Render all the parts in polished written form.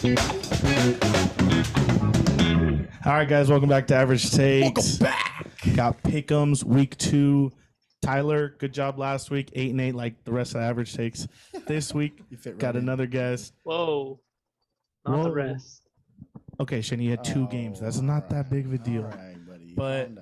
All right, guys, welcome back to Average Takes. Welcome back. Got Pick'ems week 2. Tyler, good job last week, 8-8, like the rest of Average Takes. This week, got another guest. Whoa, not the rest. Okay, Shane, you had 2 games. That's not that big of a deal. All right, buddy. But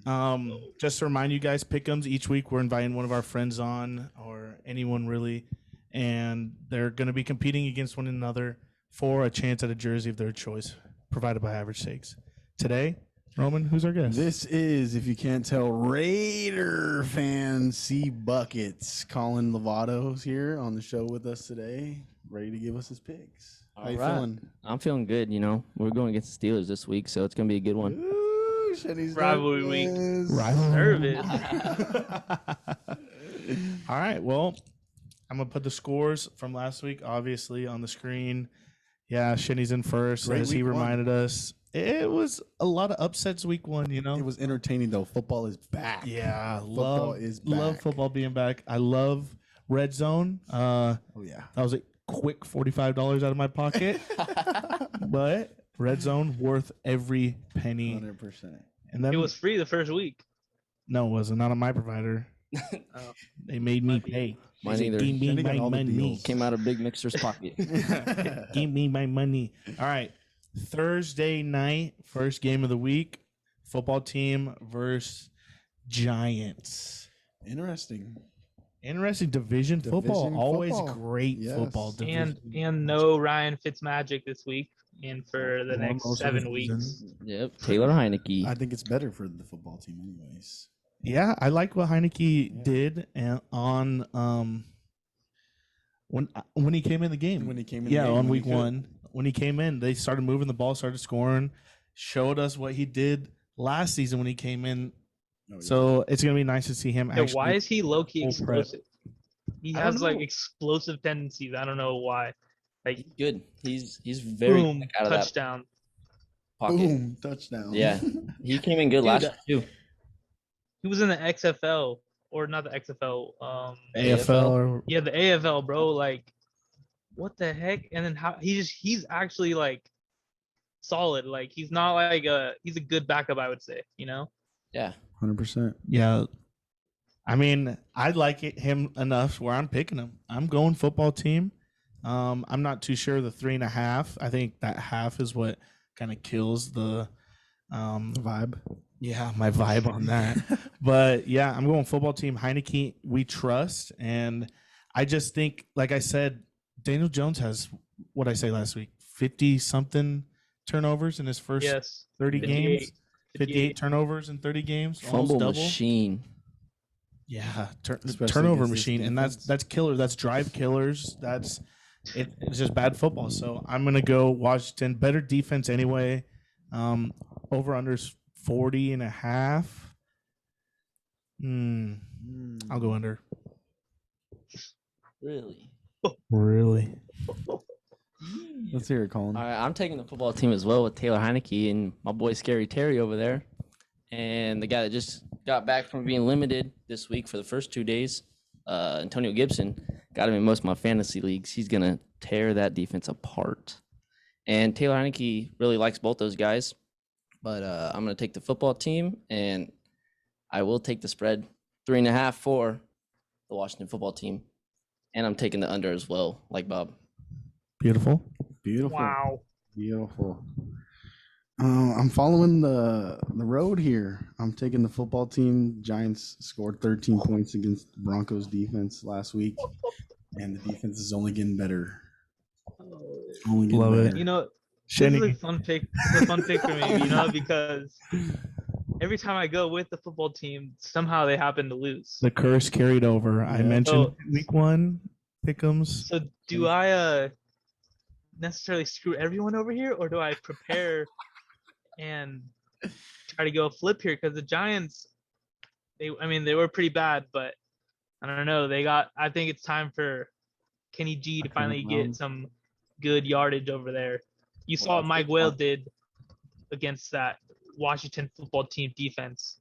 calm down. just to remind you guys, Pick'ems each week, we're inviting one of our friends on, or anyone really, and they're going to be competing against one another for a chance at a jersey of their choice, provided by Average Takes. Today, Roman, who's our guest? This is, if you can't tell, Raider fan C Buckets. Collin Lovato's here on the show with us today, ready to give us his picks. How you feeling? I'm feeling good. You know, we're going against the Steelers this week, so it's gonna be a good one. Ooh, Rivalry week. Rivalry. Nervous. All right, well, I'm going to put the scores from last week, obviously, on the screen. Yeah, Shinny's in first, Great as he week reminded us. It was a lot of upsets week 1, you know? It was entertaining, though. Football is back. Yeah, Football is back. love football being back. I love Red Zone. Oh, yeah. That was a quick $45 out of my pocket. But Red Zone, worth every penny. 100%. And then It was free the first week. No, it wasn't. Not on my provider. They made me pay. Mine either. Give me Jenny got my all the money. deals. Came out of Big Mixer's pocket. Give me my money. All right. Thursday night, first game of the week. Football team versus Giants. Interesting. Interesting division football. Division Always football. great Yes. football division. And no Ryan Fitzmagic this week and for the next Almost 7 season. weeks. Yep, Taylor Heineke. I think it's better for the football team anyways. Yeah, I like what Heineke did on when he came in the game. When he came in, Yeah, the game, on when he week could. 1. When he came in, they started moving the ball, started scoring, showed us what he did last season when he came in. Oh, yeah. So it's going to be nice to see him Yeah, actually. why is he low-key full prep. explosive? He I don't has like know. explosive tendencies. I don't know why. Like Good. He's very boom, quick out of touchdown. that pocket. Boom, touchdown. Yeah, he came in good Dude, last year too. He was in the XFL or not the XFL. AFL or Yeah, the AFL, bro. Like, what the heck? And then how he's actually like solid. Like he's not like he's a good backup, I would say. You know. Yeah, 100%. yeah. I mean, I like him enough where I'm picking him. I'm going football team. I'm not too sure the 3.5. I think that half is what kind of kills the Vibe. Yeah, my vibe on that. But yeah, I'm going football team. Heineke, we trust. And I just think, like I said, Daniel Jones has, what I say last week, 50-something turnovers in his first Yes. 30 games. 58. 58 turnovers in 30 games. fumble Almost double. machine. Yeah, Especially turnover against this machine. And that's defense. killer. That's drive killers. It's just bad football. So I'm going to go Washington. Better defense anyway. Over-unders 40.5. I'll go under. Really? Really? Let's hear it, Colin. All right, I'm taking the football team as well with Taylor Heineke and my boy Scary Terry over there, and the guy that just got back from being limited this week for the first 2 days, Antonio Gibson, got him in most of my fantasy leagues. He's gonna tear that defense apart, and Taylor Heineke really likes both those guys, but I'm gonna take the football team, and I will take the spread 3.5 for the Washington football team, and I'm taking the under as well, like Bob. Beautiful. Beautiful. Wow. Beautiful. I'm following the road here. I'm taking the football team. Giants scored 13 points against the Broncos defense last week, and the defense is only getting better. Only getting Love it. better. You know, Shenny. this is a fun pick. It's a fun pick for me, you know, because every time I go with the football team, somehow they happen to lose. The curse carried over. I Yeah. mentioned So- week 1 pick'ems. So do I necessarily screw everyone over here, or do I prepare and try to go flip here? Because the Giants, they were pretty bad, but I don't know. I think it's time for Kenny G to finally get some good yardage over there. You saw what Mike Whale did against that Washington football team defense.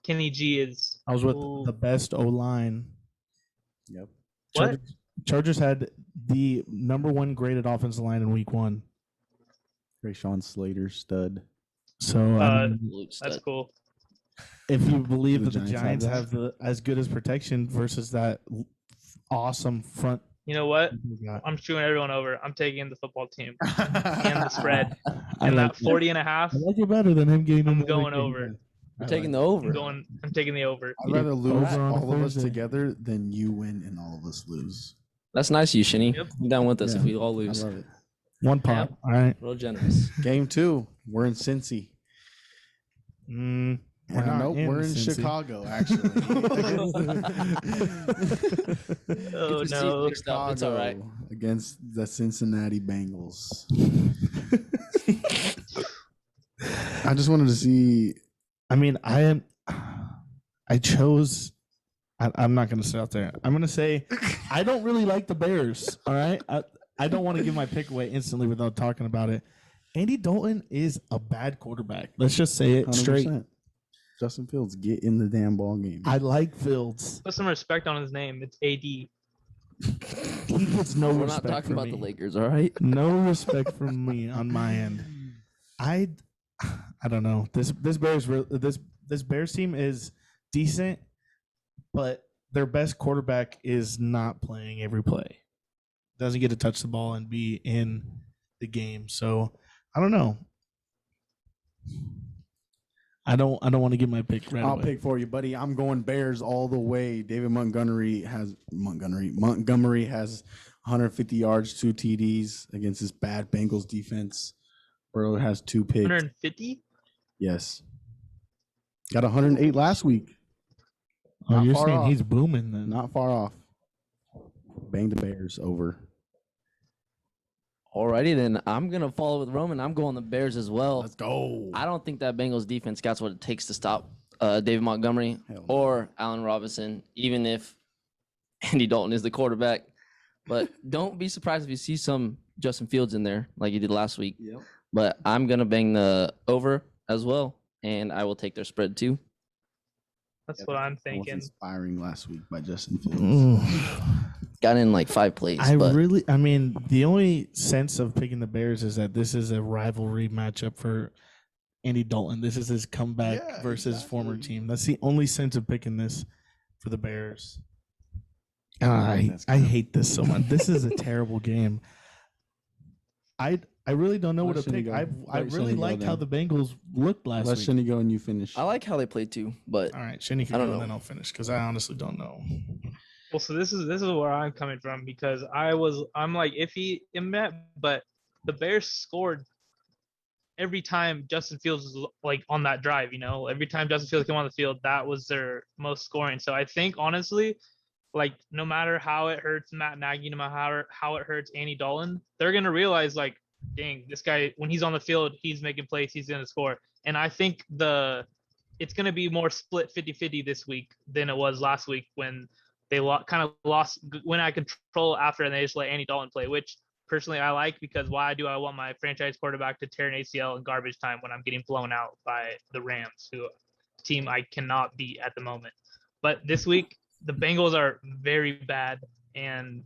Kenny G is. I was with Ooh. the best O-line. Yep. What? Chargers had the number 1 graded offensive line in week 1. Rashawn Slater, stud. So Absolute That's stud. cool. if you believe The that the Giants Giants have have as good as protection versus that awesome front, You know what? we got. I'm screwing everyone over. I'm taking the football team and the spread. I And like that 40 and a half, I like it better than him getting. I'm another going game. over. We're taking the over. I'm taking the over. I'd rather lose Over on all of us Thursday. together than you win and all of us lose. That's nice of you, Shinny. Yep. Come down with us Yeah. if we all I lose. love it. One pot. All right. Real generous. Game 2, we're in Cincy. We're not Nope, we're in Cincy. Chicago, actually. Oh, Get the seat no. mixed up. It's all right. Against the Cincinnati Bengals. I just wanted to see. I mean, I chose. I'm not going to sit out there. I'm going to say I don't really like the Bears. All right. I don't want to give my pick away instantly without talking about it. Andy Dalton is a bad quarterback. Let's just say it straight. 100%. Justin Fields, get in the damn ball game. I like Fields. Put some respect on his name. It's AD. He gets no We're respect not talking from about me. the Lakers, all right? No respect from me on my end. I don't know. This Bears team is decent, but their best quarterback is not playing every play. Doesn't get to touch the ball and be in the game. So I don't know. I don't want to give my pick right I'll away. pick for you, buddy. I'm going Bears all the way. David Montgomery has 150 yards, 2 TDs against this bad Bengals defense. Burrow has 2 picks. 150? Yes. Got 108 last week. Oh, Not you're far saying off. he's booming then? Not far off. Bang the Bears over. Alrighty, then I'm going to follow with Roman. I'm going the Bears as well. Let's go. I don't think that Bengals defense got what it takes to stop David Montgomery Hell no. or Allen Robinson, even if Andy Dalton is the quarterback. But don't be surprised if you see some Justin Fields in there like you did last week. Yep. But I'm going to bang the over as well, and I will take their spread too. That's what I'm I was thinking. inspiring last week by Justin Fields. Got in like 5 plays. I but mean, the only sense of picking the Bears is that this is a rivalry matchup for Andy Dalton. This is his comeback Yeah, versus his former exactly. team. That's the only sense of picking this for the Bears. That's I hate this so much. This is a terrible game. I really don't know what Let to Shinny pick. go. I Let really Shinny go liked how then. the Bengals looked last Let week. Shinny go and you finish. I like how they played too, but All right, Shinny can I go don't and know. then I'll finish because I honestly don't know. Well, so this is where I'm coming from because I'm like iffy in that, but the Bears scored every time Justin Fields was like on that drive. Every time Justin Fields came on the field, that was their most scoring. So I think honestly, like no matter how it hurts Matt Nagy, no matter how it hurts Andy Dalton, they're gonna realize like, dang, this guy when he's on the field, he's making plays, he's gonna score. And I think it's gonna be more split 50-50 this week than it was last week when they kind of lost when I control after and they just let Andy Dalton play, which personally I like because why do I want my franchise quarterback to tear an ACL in garbage time when I'm getting blown out by the Rams, who team I cannot beat at the moment. But this week the Bengals are very bad, and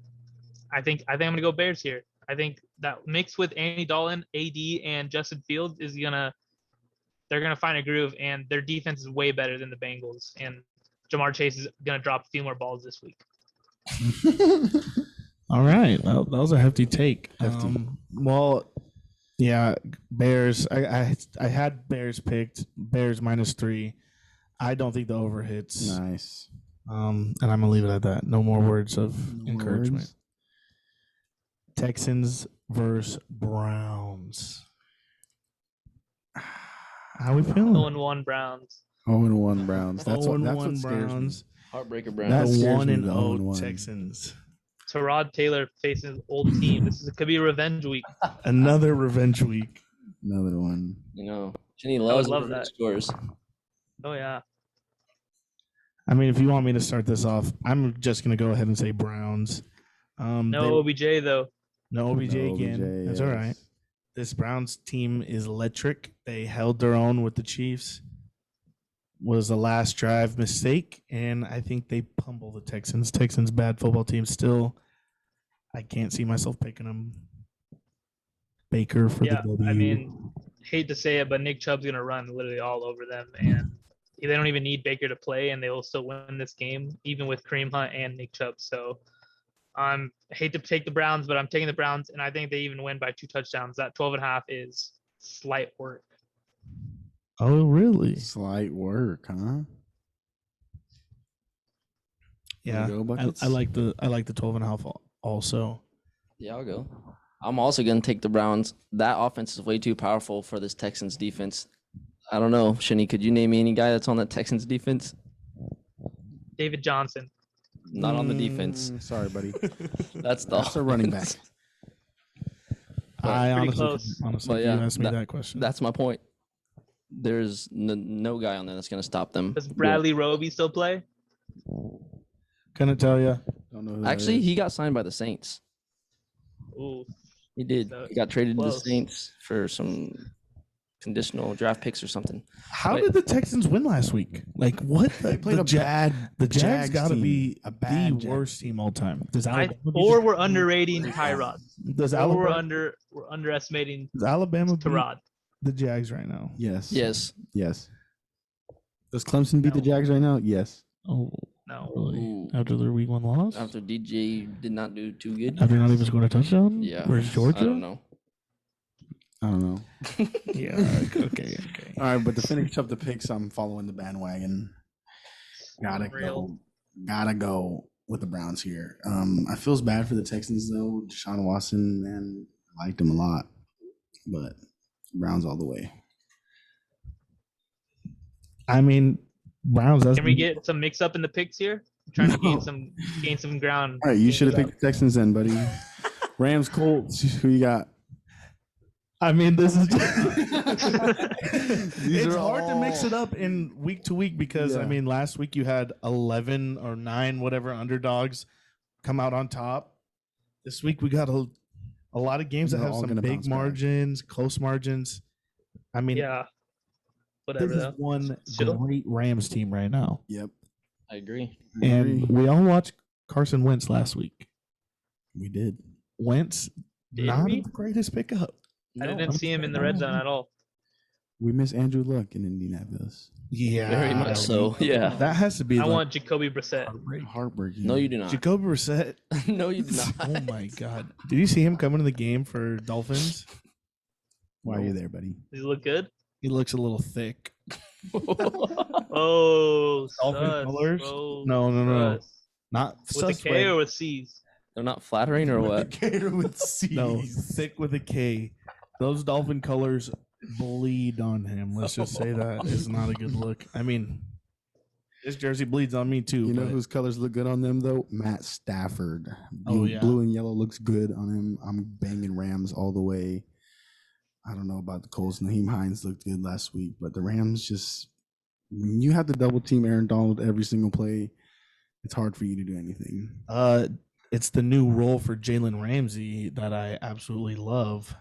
I think I'm gonna go Bears here. I think that mixed with Andy Dalton, AD, and Justin Fields they're gonna find a groove, and their defense is way better than the Bengals. And Jamar Chase is gonna drop a few more balls this week. All right, that was a hefty take. Hefty. Well, yeah, Bears. I had Bears picked. Bears -3. I don't think the over hits. Nice. And I'm gonna leave it at that. No more words of No encouragement. words. Texans versus Browns. How we feeling? 0-1 Browns. 0-1 Browns. That's what 0-1 scares Browns. heartbreaker That Browns. The scares one me, and the 0 0-1. Texans. Tyrod Taylor facing his old team. Could be a revenge week. Another revenge week. me. Another one. Chinny loves love revenge that. scores. Oh yeah. I mean, if you want me to start this off, I'm just gonna go ahead and say Browns. No OBJ though. No OBJ No again. OBJ, That's all right. yes. This Browns team is electric. They held their own with the Chiefs. Was the last drive mistake, and I think they pummel the Texans. Texans bad football team still. I can't see myself picking them. Baker for the W. I mean, hate to say it, but Nick Chubb's gonna run literally all over them, and they don't even need Baker to play, and they will still win this game, even with Kareem Hunt and Nick Chubb. So I hate to take the Browns, but I'm taking the Browns, and I think they even win by 2 touchdowns. That 12.5 is slight work. Oh, really? Slight work, huh? Yeah, Go Buckets? I like the 12.5 also. Yeah, I'll go. I'm also going to take the Browns. That offense is way too powerful for this Texans defense. I don't know. Shani, could you name me any guy that's on the Texans defense? David Johnson. Not on the defense. Sorry, buddy. That's the That's a running back. I Pretty honestly, close. if yeah, you asked me that question. That's my point. There's no guy on there that's going to stop them. Does Bradley Roby still play? Couldn't tell you. Don't know who that Actually, is. he got signed by the Saints. Ooh, He did. So He got traded to the close. Saints for some conditional draft picks or something. How Wait. did the Texans win last week? Like what? They played the a bad. The Jags got to team. be a bad the worst team all time. Does or Alabama we're underrating Tyrod. does Or we're Alabama underestimating does Alabama beat Tyrod. the Jags right now? Yes. Yes. Yes. Does Clemson beat the No. Jags right now? Yes. Oh, No. really? Ooh. After their week 1 loss? After DJ did not do too good. After not even scoring a touchdown? Yeah. Where's Georgia? I don't know. I don't know. Yeah. Okay. All right, but to finish up the picks, I'm following the bandwagon. Gotta Unreal. go with the Browns here. I feels bad for the Texans though. Deshaun Watson, man, I liked him a lot, but Browns all the way. I mean, Browns. That's Can we get some mix up in the picks here? I'm trying to gain some ground. All right, you should have picked the Texans then, buddy. Rams, Colts. Who you got? I mean, this is. These It's are hard to mix all- it up in week to week because I Yeah. mean, last week you had 11 or 9 whatever underdogs come out on top. This week we got a lot of games that They're have all some gonna big bounce back. margins, close margins. I mean, Yeah. this Whatever is though. one Still. great Rams team right now, Yep. I agree. and we all watched Carson Wentz last week. we did. Wentz, Did not we? the greatest pickup. I No, didn't see him in the red zone at all. We miss Andrew Luck in Indianapolis. Yeah, Very much so. Yeah. That has to be. I like want Jacoby Brissett. heartbreak. Heartbreaking. No, you do not. Jacoby Brissett. No, you do not. Oh my God! Did you see him coming to the game for Dolphins? Why are you there, buddy? Does he look good? He looks a little thick. Oh, Dolphin sus. colors? Oh, No. sus. Not With a sus K way. or with C's? They're not flattering or what? Gator with C's. No, thick with a K. Those Dolphin colors bleed on him. Let's just say that is not a good look. I mean, this jersey bleeds on me too. You know but whose colors look good on them though? Matt Stafford. Oh, Blue, yeah. blue and yellow looks good on him. I'm banging Rams all the way. I don't know about the Colts. Naheem Hines looked good last week, but the Rams just when you have to double team Aaron Donald every single play, it's hard for you to do anything. it's the new role for Jalen Ramsey that I absolutely love.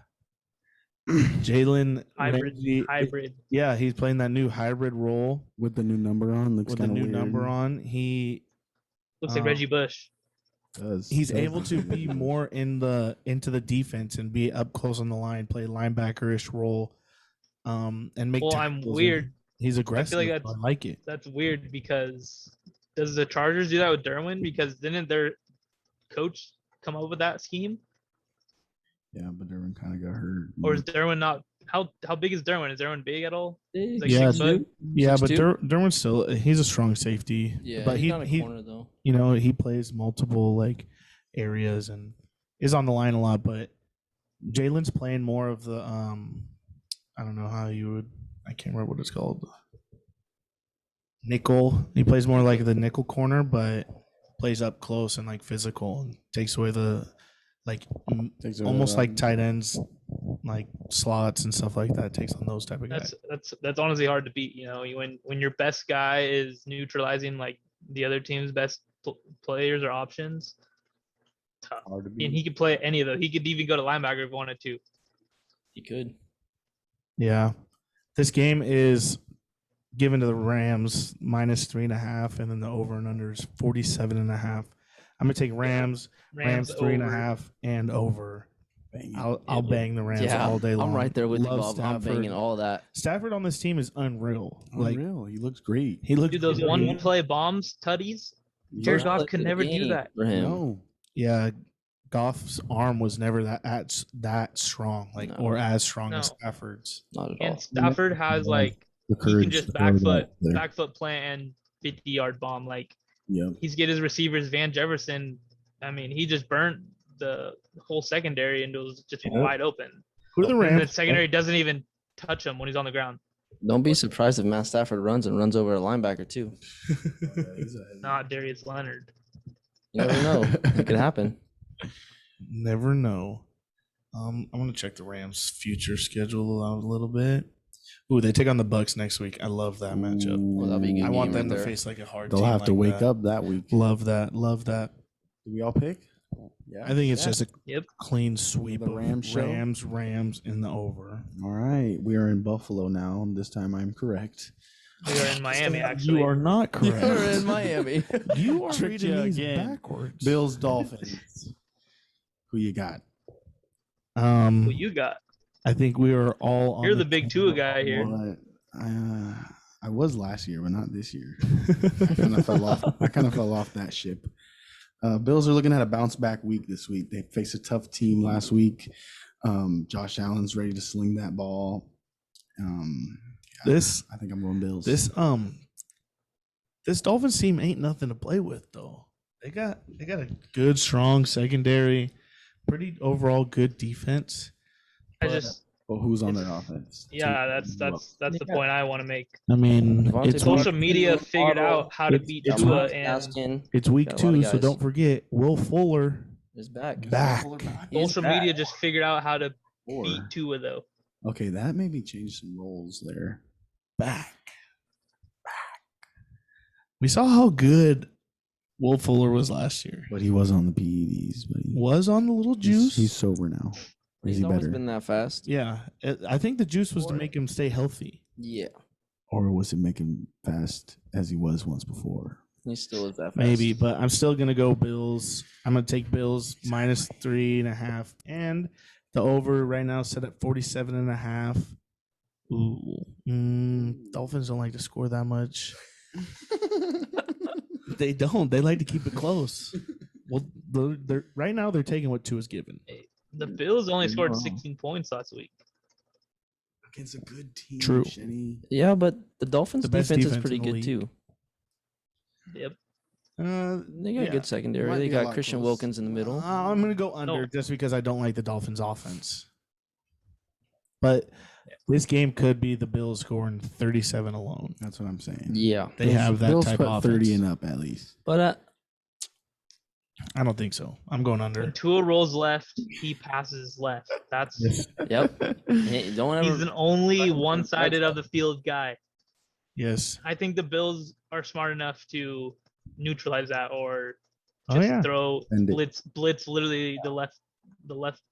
Jalen Ramsey, Hybrid. yeah, he's playing that new hybrid role With the new number on, looks with the kind of new weird. number on. Looks like Reggie Bush. He's able to be more into the defense and be up close on the line, play linebacker-ish role, and make. Well, I'm tackles. weird. He's aggressive. I that's- like it. That's weird because does the Chargers do that with Derwin? Because didn't their coach come up with that scheme? Yeah, but Derwin kind of got hurt. Or is Derwin not? How big is Derwin? Is Derwin big at all? Like Yeah, 6 foot? Yeah, but 6'2"? Derwin's still he's a strong safety. Yeah, but he's not a he corner though. you know he plays multiple like areas and is on the line a lot. But Jalen's playing more of the I don't know how you would I can't remember what it's called. Nickel. He plays more like the nickel corner, but plays up close and like physical and takes away the like almost like tight ends, like slots and stuff like that. Takes on those type of guys. That's honestly hard to beat. You know, when your best guy is neutralizing like the other team's best players or options, tough. hard to And beat. he could play any of those. He could even go to linebacker if he wanted to. He could. Yeah, this game is given to the Rams -3.5, and then the over and under is 47.5. I'm gonna take Rams 3.5 and over. Bang it. I'll bang the Rams Yeah, all day long. I'm right there with you, Love Bob. I'm banging all that. Stafford on this team is unreal. Like Unreal. He looks great. he looks Dude, those great. one-play bombs, tutties. Jared Yeah. Goff Play could of the never do game that. for him. No. Yeah, Goff's arm was never that strong, like No. or as strong as No. Stafford's. Not at And all. Stafford has like The he courage can just to throw that there. back foot plant and 50-yard bomb. Like Yep. he's get his receivers. Van Jefferson, I mean, he just burnt the whole secondary and it was just Yeah. wide open. Who are the And the Rams? secondary doesn't even touch him when he's on the ground. Don't be surprised if Matt Stafford runs over a linebacker too. Not Darius Leonard. You never know. It could happen. Never know. I'm gonna check the Rams' future schedule out a little bit. Ooh, they take on the Bucks next week. I love that matchup. Well, that'll be a good I want game them right to there. face like a hard. They'll team have to like wake that. up that week. Love that. Love that. Do we all pick? Yeah. I think it's just a Yep. clean sweep The of Rams show? Rams in the over. All right. We are in Buffalo now. And this time I'm correct. We are in Miami, actually. You are not correct. You're in Miami. You are Tricked reading you these again. backwards. Bills, Dolphins. Who you got? Who you got? I think we are all on You're the big Tua guy here. Well, I was last year, but not this year. I kind of fell off that ship. Bills are looking at a bounce back week this week. They faced a tough team last week. Josh Allen's ready to sling that ball. I think I'm going Bills. This Dolphins team ain't nothing to play with though. They got a good, strong secondary, pretty overall good defense. I But, just Well, who's on their offense? yeah, that's the point I want to make. I mean, Devontae it's Parker. Social media figured out how to beat it's Tua week- and Asking it's week Got a lot of 2, so guys. don't forget Will Fuller is back. back. He's social back. media just figured out how to Or- beat Tua though. Okay, that maybe changed some roles there. Back. We saw how good Will Fuller was last year. But he was on the PEDs. But he, Was on the little juice. He's sober now. Or is He's he always better? been that fast. Yeah, I think the juice was to make him stay healthy. Yeah, Or was it make him fast as he was once before? he still is that fast. Maybe, but I'm still gonna go Bills. I'm gonna take Bills minus 3.5, and the over right now set at 47.5. Ooh, Dolphins don't like to score that much. They don't. They like to keep it close. Well, they're right now they're taking what Tua's given. The Bills only scored Wow. 16 points last week. Against a good team. True. Shenny. Yeah, but the Dolphins' The best defense is defense pretty in the good league. too. Yep. They got Yeah. good secondary. Might They be a got lot Christian close. Wilkins in the middle. I'm gonna go under No. just because I don't like the Dolphins' offense. But this game could be the Bills scoring 37 alone. That's what I'm saying. Yeah, They have that Bills type put of 30 offense. and up at least. but I don't think so. I'm going under. When Tua rolls left, he passes left. That's yep. Hey, don't ever. he's an only one-sided of the field guy. Yes. I think the Bills are smart enough to neutralize that or Oh, just yeah. throw Send it. blitz literally the left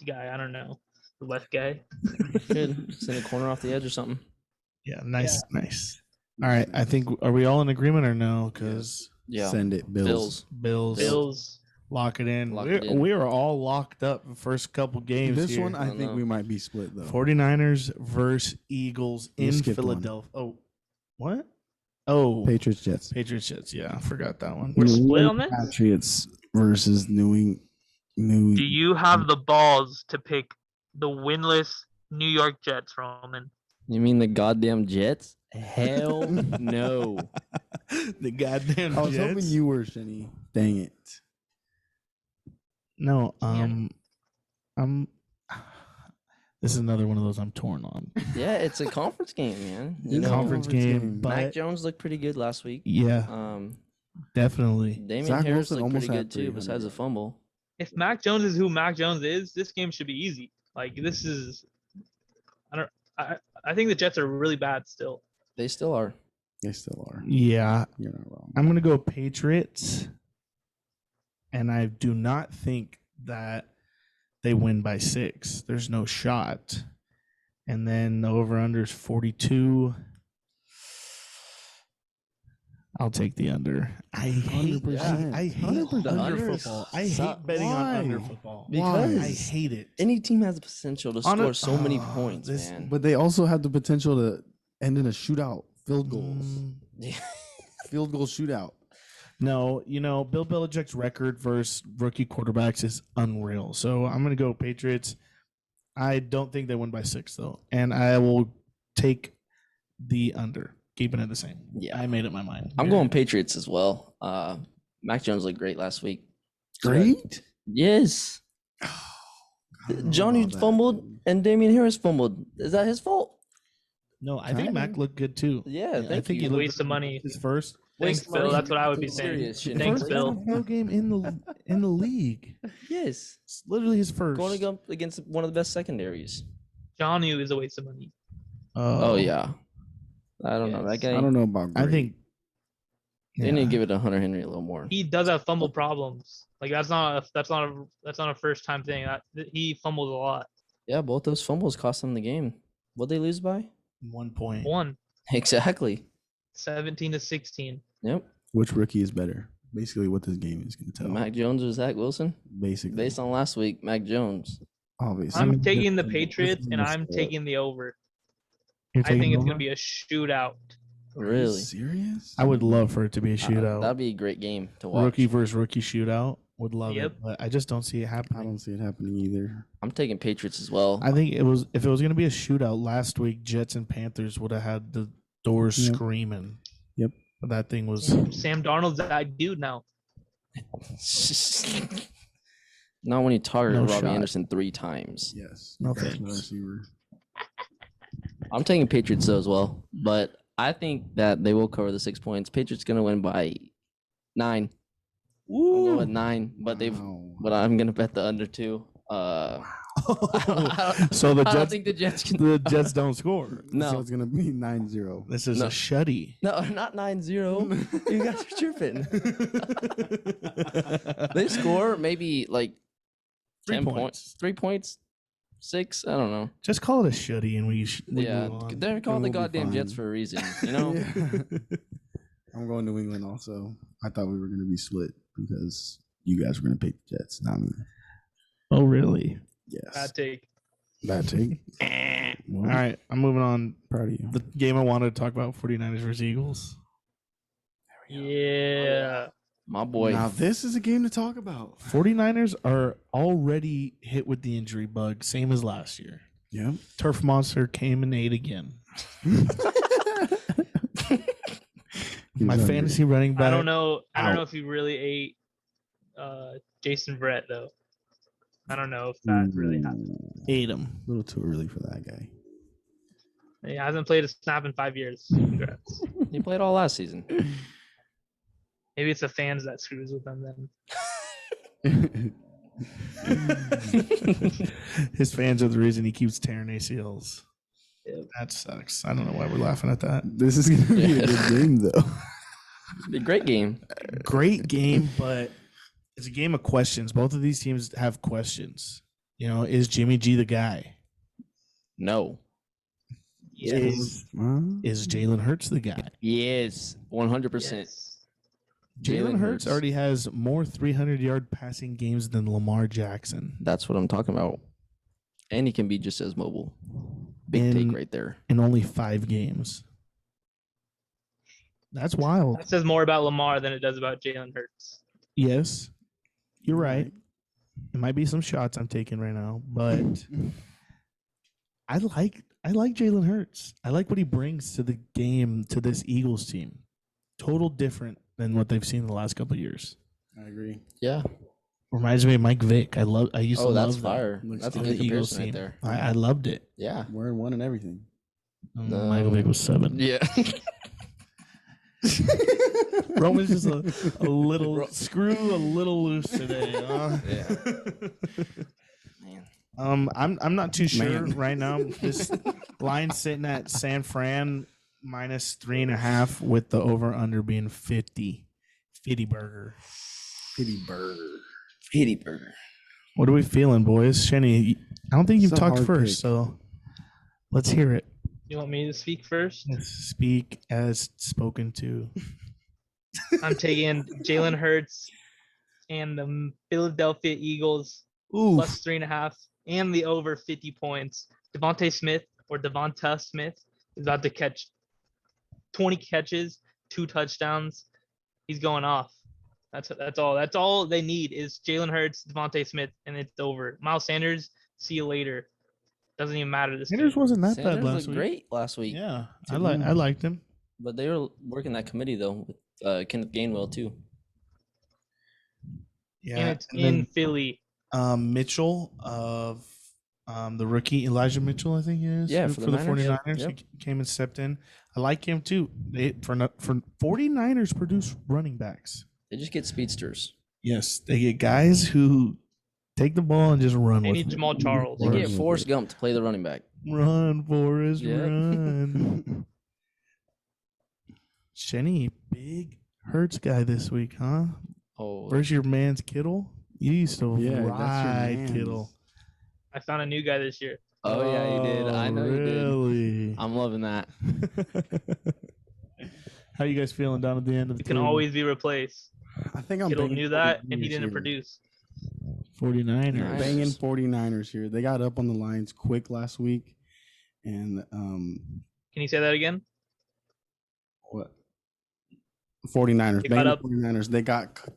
guy. I don't know. The left guy. Good. Send a corner off the edge or something. Yeah. Nice. Nice. All right. I think are we all in agreement or no? Because Yeah. Send it, Bills. Bills Bills. lock it in. Lock it in. We are all locked up the first couple games. This here. one, I don't think know. we might be split though. 49ers versus Eagles You in skipped one. Philadelphia. Oh, what? Oh, Patriots, Jets. Patriots Jets. Yeah, I forgot that one. We're split on this? Patriots versus New. Do you have the balls to pick the winless New York Jets, Roman? You mean the goddamn Jets? Hell no. The goddamn I was Jets. hoping you were, Shenny. Dang it. No, Man. this is another one of those I'm torn on. Yeah, it's a conference game, man. You It's know, a Conference conference game, game. but Mac Jones looked pretty good last week. yeah, definitely. Damian Zach Harris Wilson looked almost pretty had good too, 300 besides a yards. fumble. If Mac Jones is who Mac Jones is, this game should be easy. Like this is, I think the Jets are really bad still. They still are. They still are. Yeah, You're not wrong. I'm gonna go Patriots, and I do not think that they win by 6. There's no shot. And then the over/under is 42. I'll take the under. I hate 100%. I hate 100%. under under football. I is hate betting on why? under football. Because I hate it. any team has the potential to On a- score so many oh, points, this- man. But they also have the potential to end in a shootout, field goals, field goal shootout. No, Bill Belichick's record versus rookie quarterbacks is unreal. So I'm going to go Patriots. I don't think they win by 6, though. And I will take the under, keeping it the same. Yeah. I made up my mind. I'm going Patriots as well. Mac Jones looked great last week. Great. Yes. I don't know Johnny about that, fumbled dude. and Damian Harris fumbled. Is that his fault? No, I think Kinda. Mac looked good, too. Yeah, I thank think you. he looked Waste of money. his first. Thanks, Waste of Bill. money. That's what I would be Some saying. serious shit. Thanks, First Bill. NFL game in the league. Yes. It's literally his first. Going up against one of the best secondaries. Johnny is a waste of money. Oh, yeah. I don't know. That Yes. guy, I don't know about. I great. think they need to give it to Hunter Henry a little more. He does have fumble problems. Like that's not a first time thing. He fumbles a lot. Yeah, both those fumbles cost them the game. What'd they lose by? 1 point. One. Exactly. 17-16. Yep. Which rookie is better? Basically, what this game is going to tell. Mac Jones or Zach Wilson? Basically, Based on last week, Mac Jones. obviously. I'm taking the Patriots and I'm taking the over. You're I think taking it's over? going to be a shootout. Are you Really? serious? I would love for it to be a shootout. That'd be a great game to watch. Rookie versus rookie shootout. Would love Yep. it, but I just don't see it I happening. don't see it happening either. I'm taking Patriots as well. I think if it was going to be a shootout last week, Jets and Panthers would have had the doors Yep. screaming. Yep. But that thing was Sam Darnold's that dude now. Not when you target No Robbie shot. Anderson 3 times. Yes. No Professional thanks. receiver. I'm taking Patriots though as well, but I think that they will cover the 6 points. Patriots gonna win by 9. I'm going with 9, but Wow. but I'm gonna bet the under 2. so the I don't Jets think the Jets can. the Jets don't score. So No, it's gonna be 9-0. This is No. a shutty. no, not 9-0. You guys are tripping. They score maybe like 10 points, 3 points, 6. I don't know. Just call it a shutty, and we Yeah, move on. they're called the It will be goddamn Jets fine. for a reason. You know. Yeah. I'm going New England also. I thought we were gonna be split because you guys were gonna pick the Jets, not me. Oh really? Yes. Bad take. Bad take. All right, I'm moving on. Proud of you. The game I wanted to talk about: 49ers versus Eagles. Yeah. My boy. Now this is a game to talk about. 49ers are already hit with the injury bug, same as last year. Yeah. Turf Monster came and ate again. My fantasy running back. I don't know out. if he really ate Jason Verrett though. I don't know if that really happened. ate him. A little too early for that guy. He hasn't played a snap in 5 years. Congrats. He played all last season. Maybe it's the fans that screws with them then. His fans are the reason he keeps tearing ACLs. Yep. That sucks. I don't know why we're laughing at that. This is gonna be a good game though. A great game. Great game, but it's a game of questions. Both of these teams have questions. Is Jimmy G the guy? No. Is Jalen Hurts the guy? Yes. 100%. Yes. Jalen Hurts already has more 300-yard passing games than Lamar Jackson That's what I'm talking about. And he can be just as mobile. Big In- take right there. in only 5 games. That's wild. That says more about Lamar than it does about Jalen Hurts. Yes, you're right. It might be some shots I'm taking right now, but I like Jalen Hurts. I like what he brings to the game, to this Eagles team. Total different than what they've seen in the last couple of years. I agree. Yeah. Reminds me of Mike Vick. I used to Oh, love that's that. fire. Looks That's a good. good The Eagles comparison right team. there. I loved it. Yeah. Wearing one and everything. Michael Vick was 7. Yeah. Roman's just a little screw a little loose today. Yeah. Man. I'm not too sure Man. right now. This line's sitting at San Fran minus 3.5 with the over under being 50. 50 burger. Pity burger. Pity burger. What are we feeling, boys? Shenny, I don't think you've It's a talked hard first, pick. so let's hear it. You want me to speak first? Speak as spoken to. I'm taking Jalen Hurts and the Philadelphia Eagles Ooh, plus 3.5 and the over 50 points. Devonta Smith is about to catch 20 catches, 2 touchdowns. He's going off. That's all. That's all they need is Jalen Hurts, Devonta Smith, and it's over. Miles Sanders, see you later. Doesn't even matter this Sanders game. wasn't that Sanders bad last looked week. great last week. Yeah, I liked him. But they were working that committee though with Kenneth Gainwell too. Yeah, And it's and in then, Philly. Mitchell of the rookie Elijah Mitchell, I think it is. Yeah, for for the the Niners. 49ers. Yep. He came and stepped in. I like him too. For 49ers produce running backs. They just get speedsters. Yes, they get guys who take the ball and just run They with need it. Jamal Charles. They Right. get Forrest Gump to play the running back. Run, Forrest, Yep. run. Shenny, big Hurts guy this week, huh? Oh, Where's your man's Kittle? You used to Yeah, that's your ride man's. Kittle. I found a new guy this year. oh yeah, you did. I know you did. really? I'm loving that. How you guys feeling down at the end of the You can table? always be replaced. I think I'm Kittle banging knew that, and he 49ers didn't here. produce. 49ers. Nice. Banging 49ers here. They got up on the Lions quick last week, and Can you say that again? what? 49ers. They got Banging up. 49ers.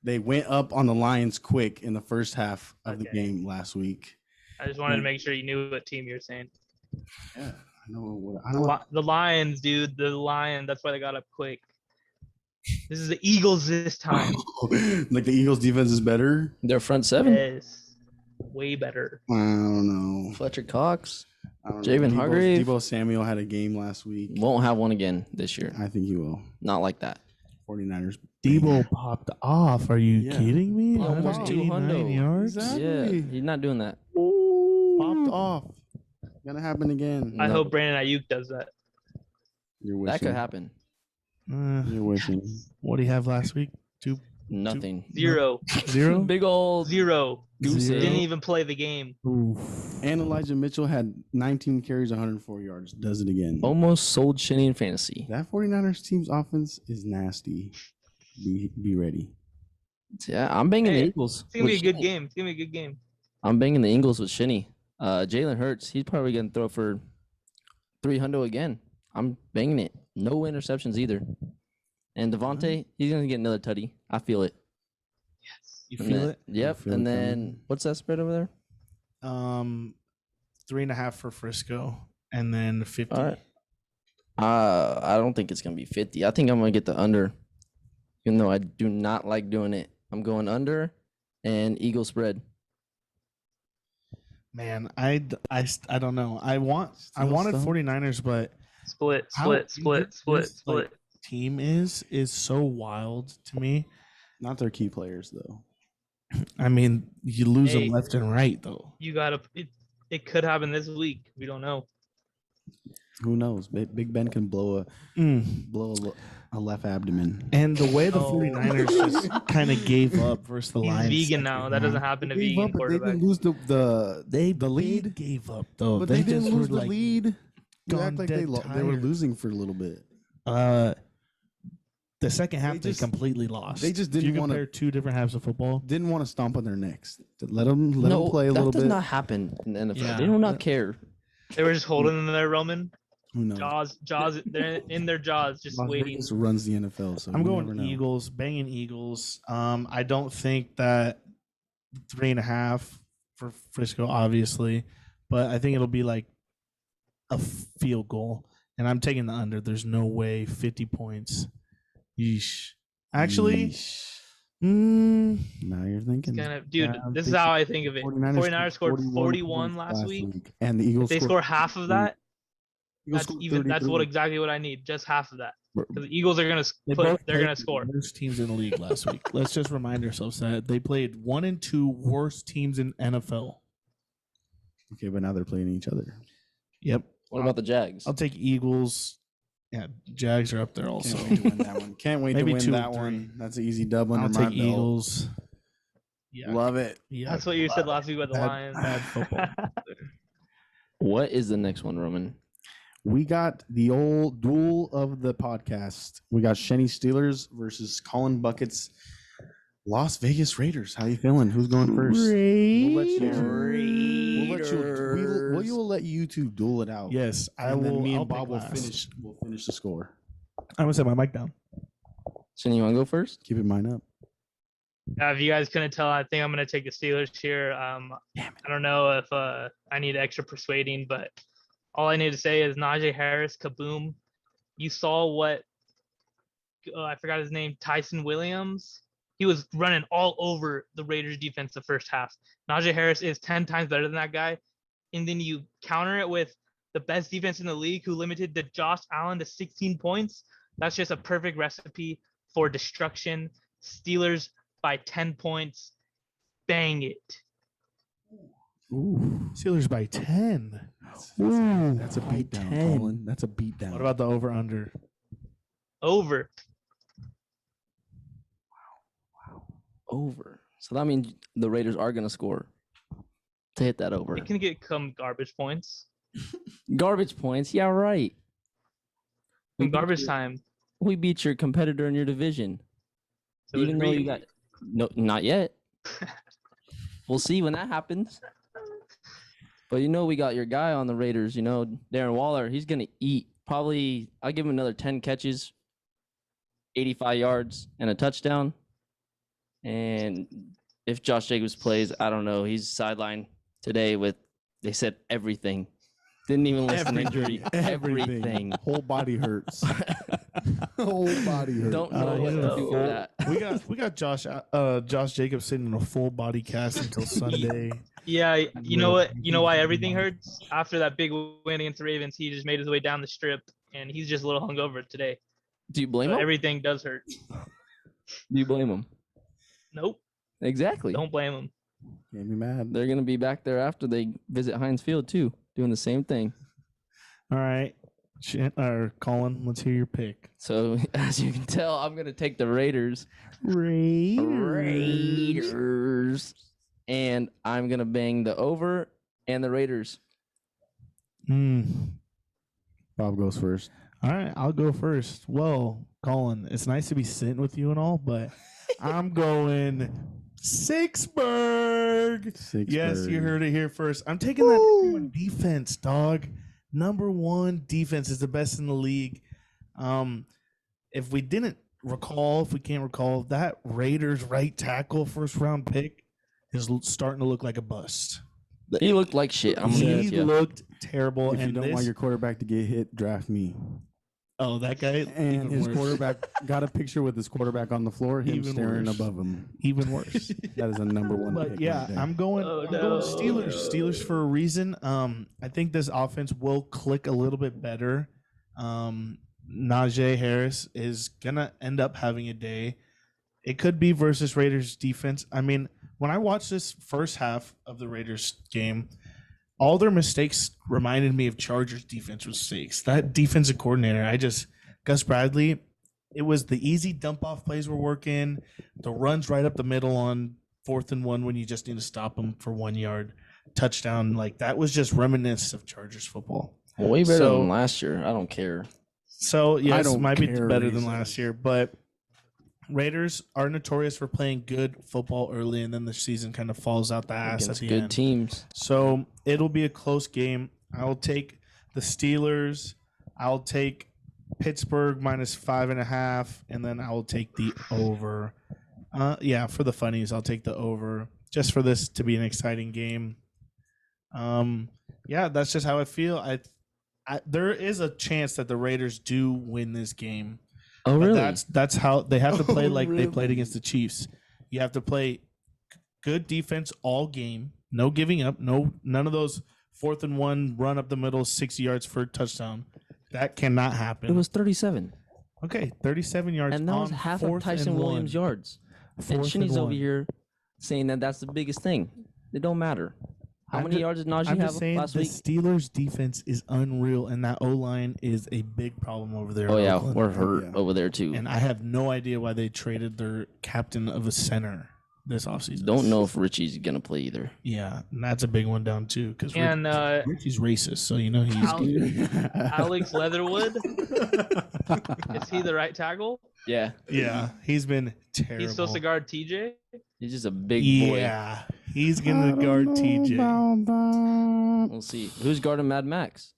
They went up on the Lions quick in the first half of the Okay. game last week. I just wanted to make sure you knew what team you were saying. Yeah, I know what. I know. The Lions, dude. The Lions. That's why they got up quick. This is the Eagles this time. Like the Eagles' defense is better. Their front seven: Yes. Way better. I don't know. Fletcher Cox I don't Javen Hargrave. Debo Samuel had a game last week. won't have one again this year. I think he will. Not like that. 49ers. Debo popped off. Are you Yeah. kidding me? Popped Almost off. 89 yards. Exactly. Yeah, he's not doing that. Popped off. Gonna happen again. I No. hope Brandon Ayuk does that. You're wishing. That could happen. You're wishing. What do you have last week? Nothing. 0. 0? Big old 0. goose Zero. egg. Didn't even play the game. Oof. And Elijah Mitchell had 19 carries, 104 yards. Does it again. Almost sold Shinny in fantasy. That 49ers team's offense is nasty. Be ready. Yeah, I'm banging Hey, the Eagles. It's gonna be a with good Shinny. game. It's gonna be a good game. I'm banging the Eagles with Shinny. Jalen Hurts, he's probably gonna throw for 300 again. I'm banging it. No interceptions either. And Devontae, he's gonna get another tutty. I feel it. Yes. You And feel then- it? Yep. feel And it then coming. what's that spread over there? 3.5 for Frisco, and then 50. All right. I don't think it's gonna be 50. I think I'm gonna get the under. Even though I do not like doing it. I'm going under and Eagle spread. Man, I don't know. I wanted Still? 49ers, but Split. how Split. this, like, team is so wild to me. Not their key players though. I mean, you lose Hey. them left and right, though. You gotta. It could happen this week. We don't know. Who knows? Big Ben can blow a left abdomen. And the way the Oh. 49ers just kind of gave up versus the He's Lions. vegan now. That doesn't happen to They gave vegan up, but they quarterback. didn't lose the They lead. gave up though. But they didn't just lose were, the like, lead. You gone act like they dead they were tired. losing for a little bit. The second half They they just- completely lost. they just If you didn't wanna- compare two different halves of football. Didn't want to stomp on their necks. Let them play a that little does bit. not happen in the NFL. Yeah. They do not care. They were just holding in there, Roman. Who knows? Jaws. They're in their jaws, just Las waiting. Vegas runs the NFL, so I'm you going never know. Eagles, banging Eagles. I don't think that 3.5 for Frisco, obviously, but I think it'll be like a field goal, and I'm taking the under. There's no way 50 points. Yeesh. Actually, Yeesh. mm, Now you're thinking. Dude, I'm this is thinking how I think of it. 49ers scored 41 points last week. and the If Eagles they scored score half of that, Eagles that's scored even. That's 33. what exactly what I need. Just half of that. Bro, Because the Eagles are gonna they put. both They're played gonna the score. worst teams in the league last week. Let's just remind ourselves that they played 1 and 2 worst teams in NFL. Okay, but now they're playing each other. Yep. What about the Jags? I'll take Eagles. Yeah, Jags are up there also. Can't wait to win that one. Can't wait Maybe to 2 win and that 3. one. That's an easy dub under I'll my take belt. Eagles. Yeah, Love it. yeah. That's what you said last week about the Bad- Lions. bad football. What is the next one, Roman? We got the old duel of the podcast. We got Shenny Steelers versus Collin Buckets Las Vegas Raiders. How you feeling? Who's going first? We'll let you two duel it out. Yes, I And will. then me I'll and Bob pick will last. finish the score. I'm gonna set my mic down. Shouldn't you want to go first? Keep it mine up. If you guys couldn't tell, I think I'm going to take the Steelers here. I don't know if I need extra persuading, but all I need to say is Najee Harris, kaboom. You saw what, I forgot his name, Tyson Williams. He was running all over the Raiders defense the first half. Najee Harris is 10 times better than that guy. And then you counter it with the best defense in the league who limited the Josh Allen to 16 points. That's just a perfect recipe for destruction. Steelers by 10 points. Bang it. Ooh, Steelers by 10. that's a by beatdown, 10. Colin. That's a beatdown. What about the over/under? Over. Over. So that means the Raiders are going to score to hit that over. It can get some garbage points. Garbage points. Yeah, right. Some garbage time. We beat your competitor in your division. So Even though you got no, not yet. We'll see when that happens. But we got your guy on the Raiders. Darren Waller. He's gonna eat. Probably, I'll give him another 10 catches, 85 yards, and a touchdown. And if Josh Jacobs plays, I don't know. He's sidelined today with. They said everything. Didn't even listen to injury. Everything. Whole body hurts. Whole body hurts. Don't know what to do with that. We got Josh Jacobs sitting in a full body cast until Sunday. Yeah, you know what? You know why everything hurts? After that big win against the Ravens, he just made his way down the strip, and he's just a little hungover today. Do you blame So him? everything does hurt. Do you blame him? Nope, Exactly. don't blame him. Can't be mad. They're gonna be back there after they visit Heinz Field too, doing the same thing. All right, Colin, let's hear your pick. So as you can tell, I'm gonna take the Raiders. Raiders. And I'm gonna bang the over and the Raiders. Bob goes first. All right, I'll go first. Well, Colin, it's nice to be sitting with you and all, but I'm going Sixburg. Yes, you heard it here first. I'm taking that number one defense, dog. Number one defense is the best in the league. If we can't recall, that Raiders right tackle first round pick is starting to look like a bust. He looked like shit. I'm gonna He guess, yeah. looked terrible. If you don't want your quarterback to get hit, draft me. Oh, that guy. And even his worse. quarterback got a picture with his quarterback on the floor, him Even staring worse. above him. Even worse. That is a number one But pick. yeah, right there. I'm going Steelers. Steelers for a reason. I think this offense will click a little bit better. Najee Harris is gonna end up having a day. It could be versus Raiders defense. I mean, when I watched this first half of the Raiders game, all their mistakes reminded me of Chargers defense mistakes. That defensive coordinator, Gus Bradley, it was the easy dump off plays were working, the runs right up the middle on 4th and 1 when you just need to stop them for 1 yard touchdown. Like that was just reminiscent of Chargers football. Way better than last year. I don't care. So yes, it might be care, better than Reese. last year, but Raiders are notorious for playing good football early, and then the season kind of falls out the ass Against at the good end. teams. So it'll be a close game. I'll take the Steelers. I'll take Pittsburgh minus 5.5, and then I'll take the over. For the funnies, I'll take the over just for this to be an exciting game. That's just how I feel. There is a chance that the Raiders do win this game. Oh, But really? that's how they have to play like they Really? played against the Chiefs. You have to play good defense all game, no giving up, none of those 4th and 1 run up the middle 60 yards for a touchdown. That cannot happen. It was 37. Okay, 37 yards And that was on half of 4th Tyson and Williams' 1. yards. 4th And and Shinny's over 1. here saying that that's the biggest thing. It don't matter. How I'm many ju- yards did Najee I'm have just saying last the week? Steelers' defense is unreal, and that O-line is a big problem over there. Oh, in yeah. Oakland. We're hurt Yeah. over there, too. And I have no idea why they traded their captain of a center. this offseason. Don't know if Richie's gonna play either. Yeah, and that's a big one down too because And Richie's racist, so you know he's Alex Leatherwood, is he the right tackle? Yeah, yeah, he's been terrible. He's supposed to guard TJ. he's just a big boy. Yeah, he's gonna guard TJ. We'll see. Who's guarding Mad Max?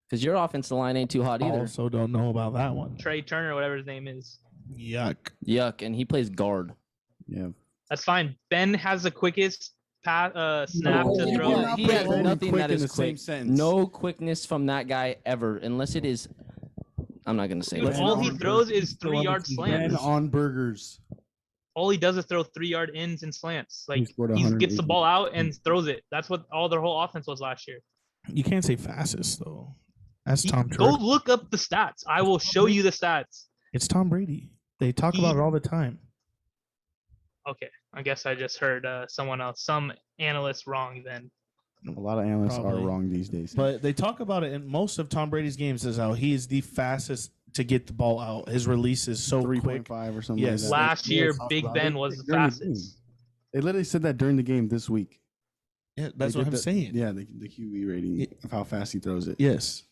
Because your offensive line ain't too hot either. Also, don't know about that one. Trey Turner, whatever his name is. Yuck. Yuck, and he plays guard. Yeah. That's fine. Ben has the quickest snap to throw. He has nothing that is the same quick. sentence. No quickness from that guy ever, unless it is. I'm not gonna say Dude, that. all he throws is 3-yard Ben slants. on burgers. All he does is throw 3-yard ins and slants. Like scored he gets 180. the ball out and throws it. That's what all their whole offense was last year. You can't say fastest though. That's Tom. Go Brady. look up the stats. I will show you the stats. It's Tom Brady. They talk about it all the time. Okay, I guess I just heard some analyst wrong then. A lot of analysts Probably. are wrong these days. But they talk about it in most of Tom Brady's games is how he is the fastest to get the ball out. His release is so quick. 3.5 or something Yes. like that. Last year, talk Big about Ben it was the During the fastest. They literally said that during the game this week. Yeah, that's They what did I'm saying. Yeah, the QB rating of how fast he throws it. Yes.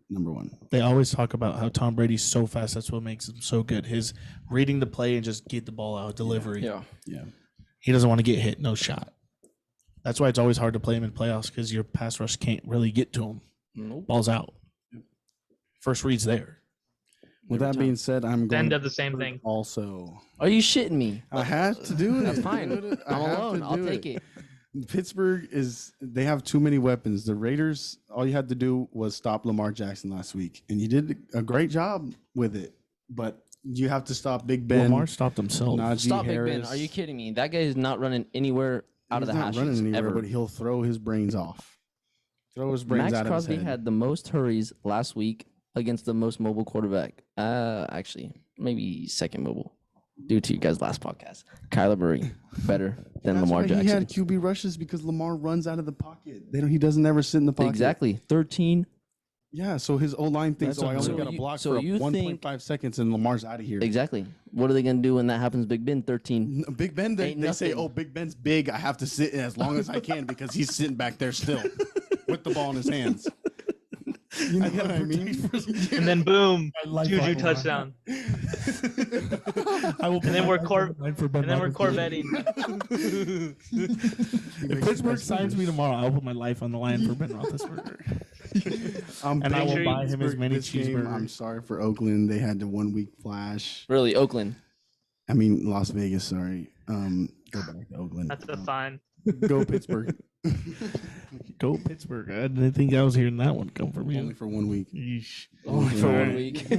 Number one. They always talk about how Tom Brady's so fast. That's what makes him so good. His reading the play and just get the ball out, delivery. Yeah. Yeah. He doesn't want to get hit, no shot. That's why it's always hard to play him in playoffs because your pass rush can't really get to him. Nope. Ball's out. First read's there. With that being said, I'm Ben going did the same thing. also. Are you shitting me? I have to do it. That's fine. Dude, I I'm have alone. to I'll do take it. Pittsburgh they have too many weapons. The Raiders, all you had to do was stop Lamar Jackson last week, and you did a great job with it. But you have to stop Big Ben. Lamar stopped himself. Najee Stop Harris. Big Ben. Are you kidding me? That guy is not running anywhere out of the He's not running hashes anywhere, ever. but he'll throw his brains off. Throw his brains Max out Crosby of his head. had the most hurries last week against the most mobile quarterback. Actually, maybe second mobile, due to you guys' last podcast. Kyler Murray better than That's Lamar why Jackson. He had QB rushes because Lamar runs out of the pocket. He doesn't ever sit in the pocket. Exactly 13. Yeah, so his O-line thinks, That's I only unreal. got to So block so for you 1.5 seconds and Lamar's out of here. Exactly. What are they gonna do when that happens? Big Ben 13. Big Ben, they Ain't say, nothing. oh, Big Ben's big. I have to sit as long as I can because he's sitting back there still with the ball in his hands. You know what I mean? And then boom, life Juju line. touchdown. I will And then we're and then we're Corvetting. If Pittsburgh signs me tomorrow, I'll put my life on the line for Ben Roethlisberger. And I will Pittsburgh- buy him as many This game, cheeseburgers. I'm sorry for Oakland. They had the 1 week flash. Really, Oakland. I mean, Las Vegas, sorry. Go back to Oakland. That's a fine. Go Pittsburgh. Go Pittsburgh. I didn't think I was hearing that one come from Only you. for 1 week. Yeesh. Only for Alright. 1 week.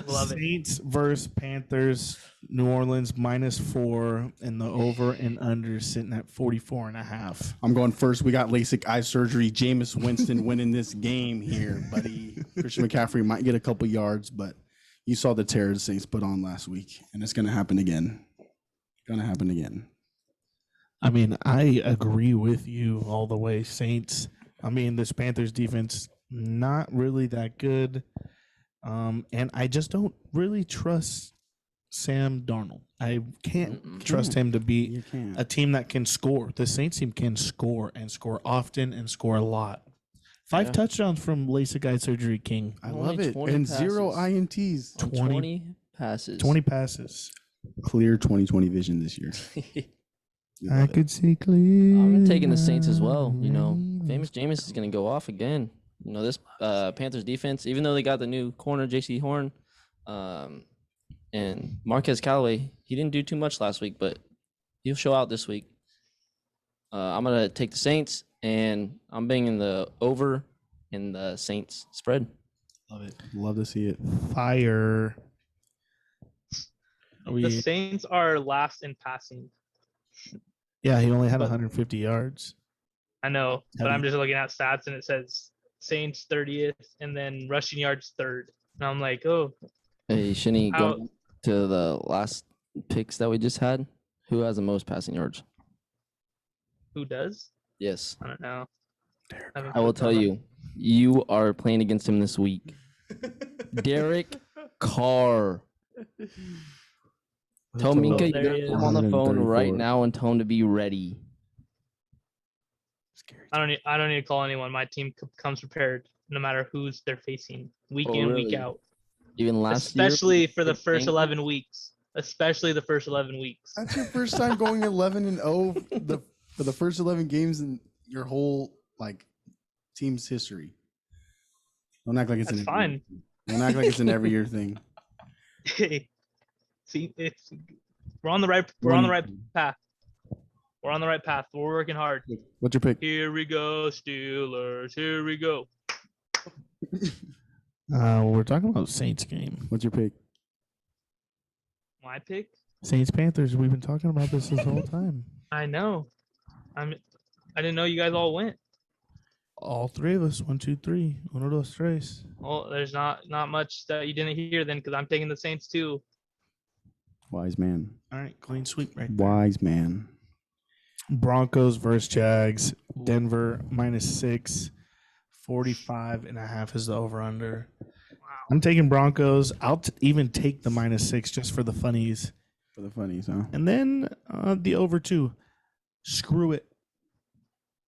Love it. Saints versus Panthers. New Orleans -4, and the over and under sitting at 44.5. I'm going first. We got LASIK eye surgery. Jameis Winston winning this game here, buddy. Christian McCaffrey might get a couple yards, but you saw the terror the Saints put on last week, and it's going to happen again. I mean, I agree with you all the way, Saints. I mean, this Panthers defense, not really that good. And I just don't really trust Sam Darnold. I can't trust him to be You can't. a team that can score. The Saints team can score and score often and score a lot. 5 Yeah. touchdowns from LASIK eye surgery king. I Only love it. 20 And 0 passes. INTs. 20 passes. 20 passes. Clear 20/20 vision this year. You I love it. could see clear. I'm taking the Saints as well. You know, famous Jameis is going to go off again. You know, this Panthers defense, even though they got the new corner, J.C. Horn, and Marquez Callaway, he didn't do too much last week, but he'll show out this week. I'm going to take the Saints, and I'm banging the over in the Saints spread. Love it. Love to see it. Fire. The Saints are last in passing. Yeah, he only had But- 150 yards. I know, but Heavy. I'm just looking at stats and it says Saints 30th and then rushing yards third. And I'm like, oh, Hey, Shinny, How- go to the last picks that we just had. Who has the most passing yards? who does? Yes. I don't know. I will tell you, you are playing against him this week. Derek Carr. Tell Minka Oh, you there gotta he get is. him on the phone right 134. now and tell him to be ready. Scary. I don't need to call anyone. My team comes prepared, no matter who's they're facing, week Oh, in, really? week out. Even last year, Especially for the against first Bengals? 11 weeks. Especially the first 11 weeks. That's your first time going 11-0 for the first 11 games in your whole team's history. Don't act like it's That's an fine. Don't act like it's an every year thing. See, we're on the right path. We're on the right path. We're working hard. What's your pick? Here we go, Steelers. Here we go. We're talking about Saints game. What's your pick? My pick? Saints Panthers. We've been talking about this whole time. I know. I didn't know you guys all went. All three of us. 1, 2, 3. Uno, dos, tres. Well, there's not much that you didn't hear then, because I'm taking the Saints too. Wise man. All right, clean sweep right there. Wise man. Broncos versus Jags. Denver -6. 45.5 is the over/under. Wow. I'm taking Broncos. I'll even take the -6 just for the funnies. For the funnies, huh? And then the over 2. Screw it.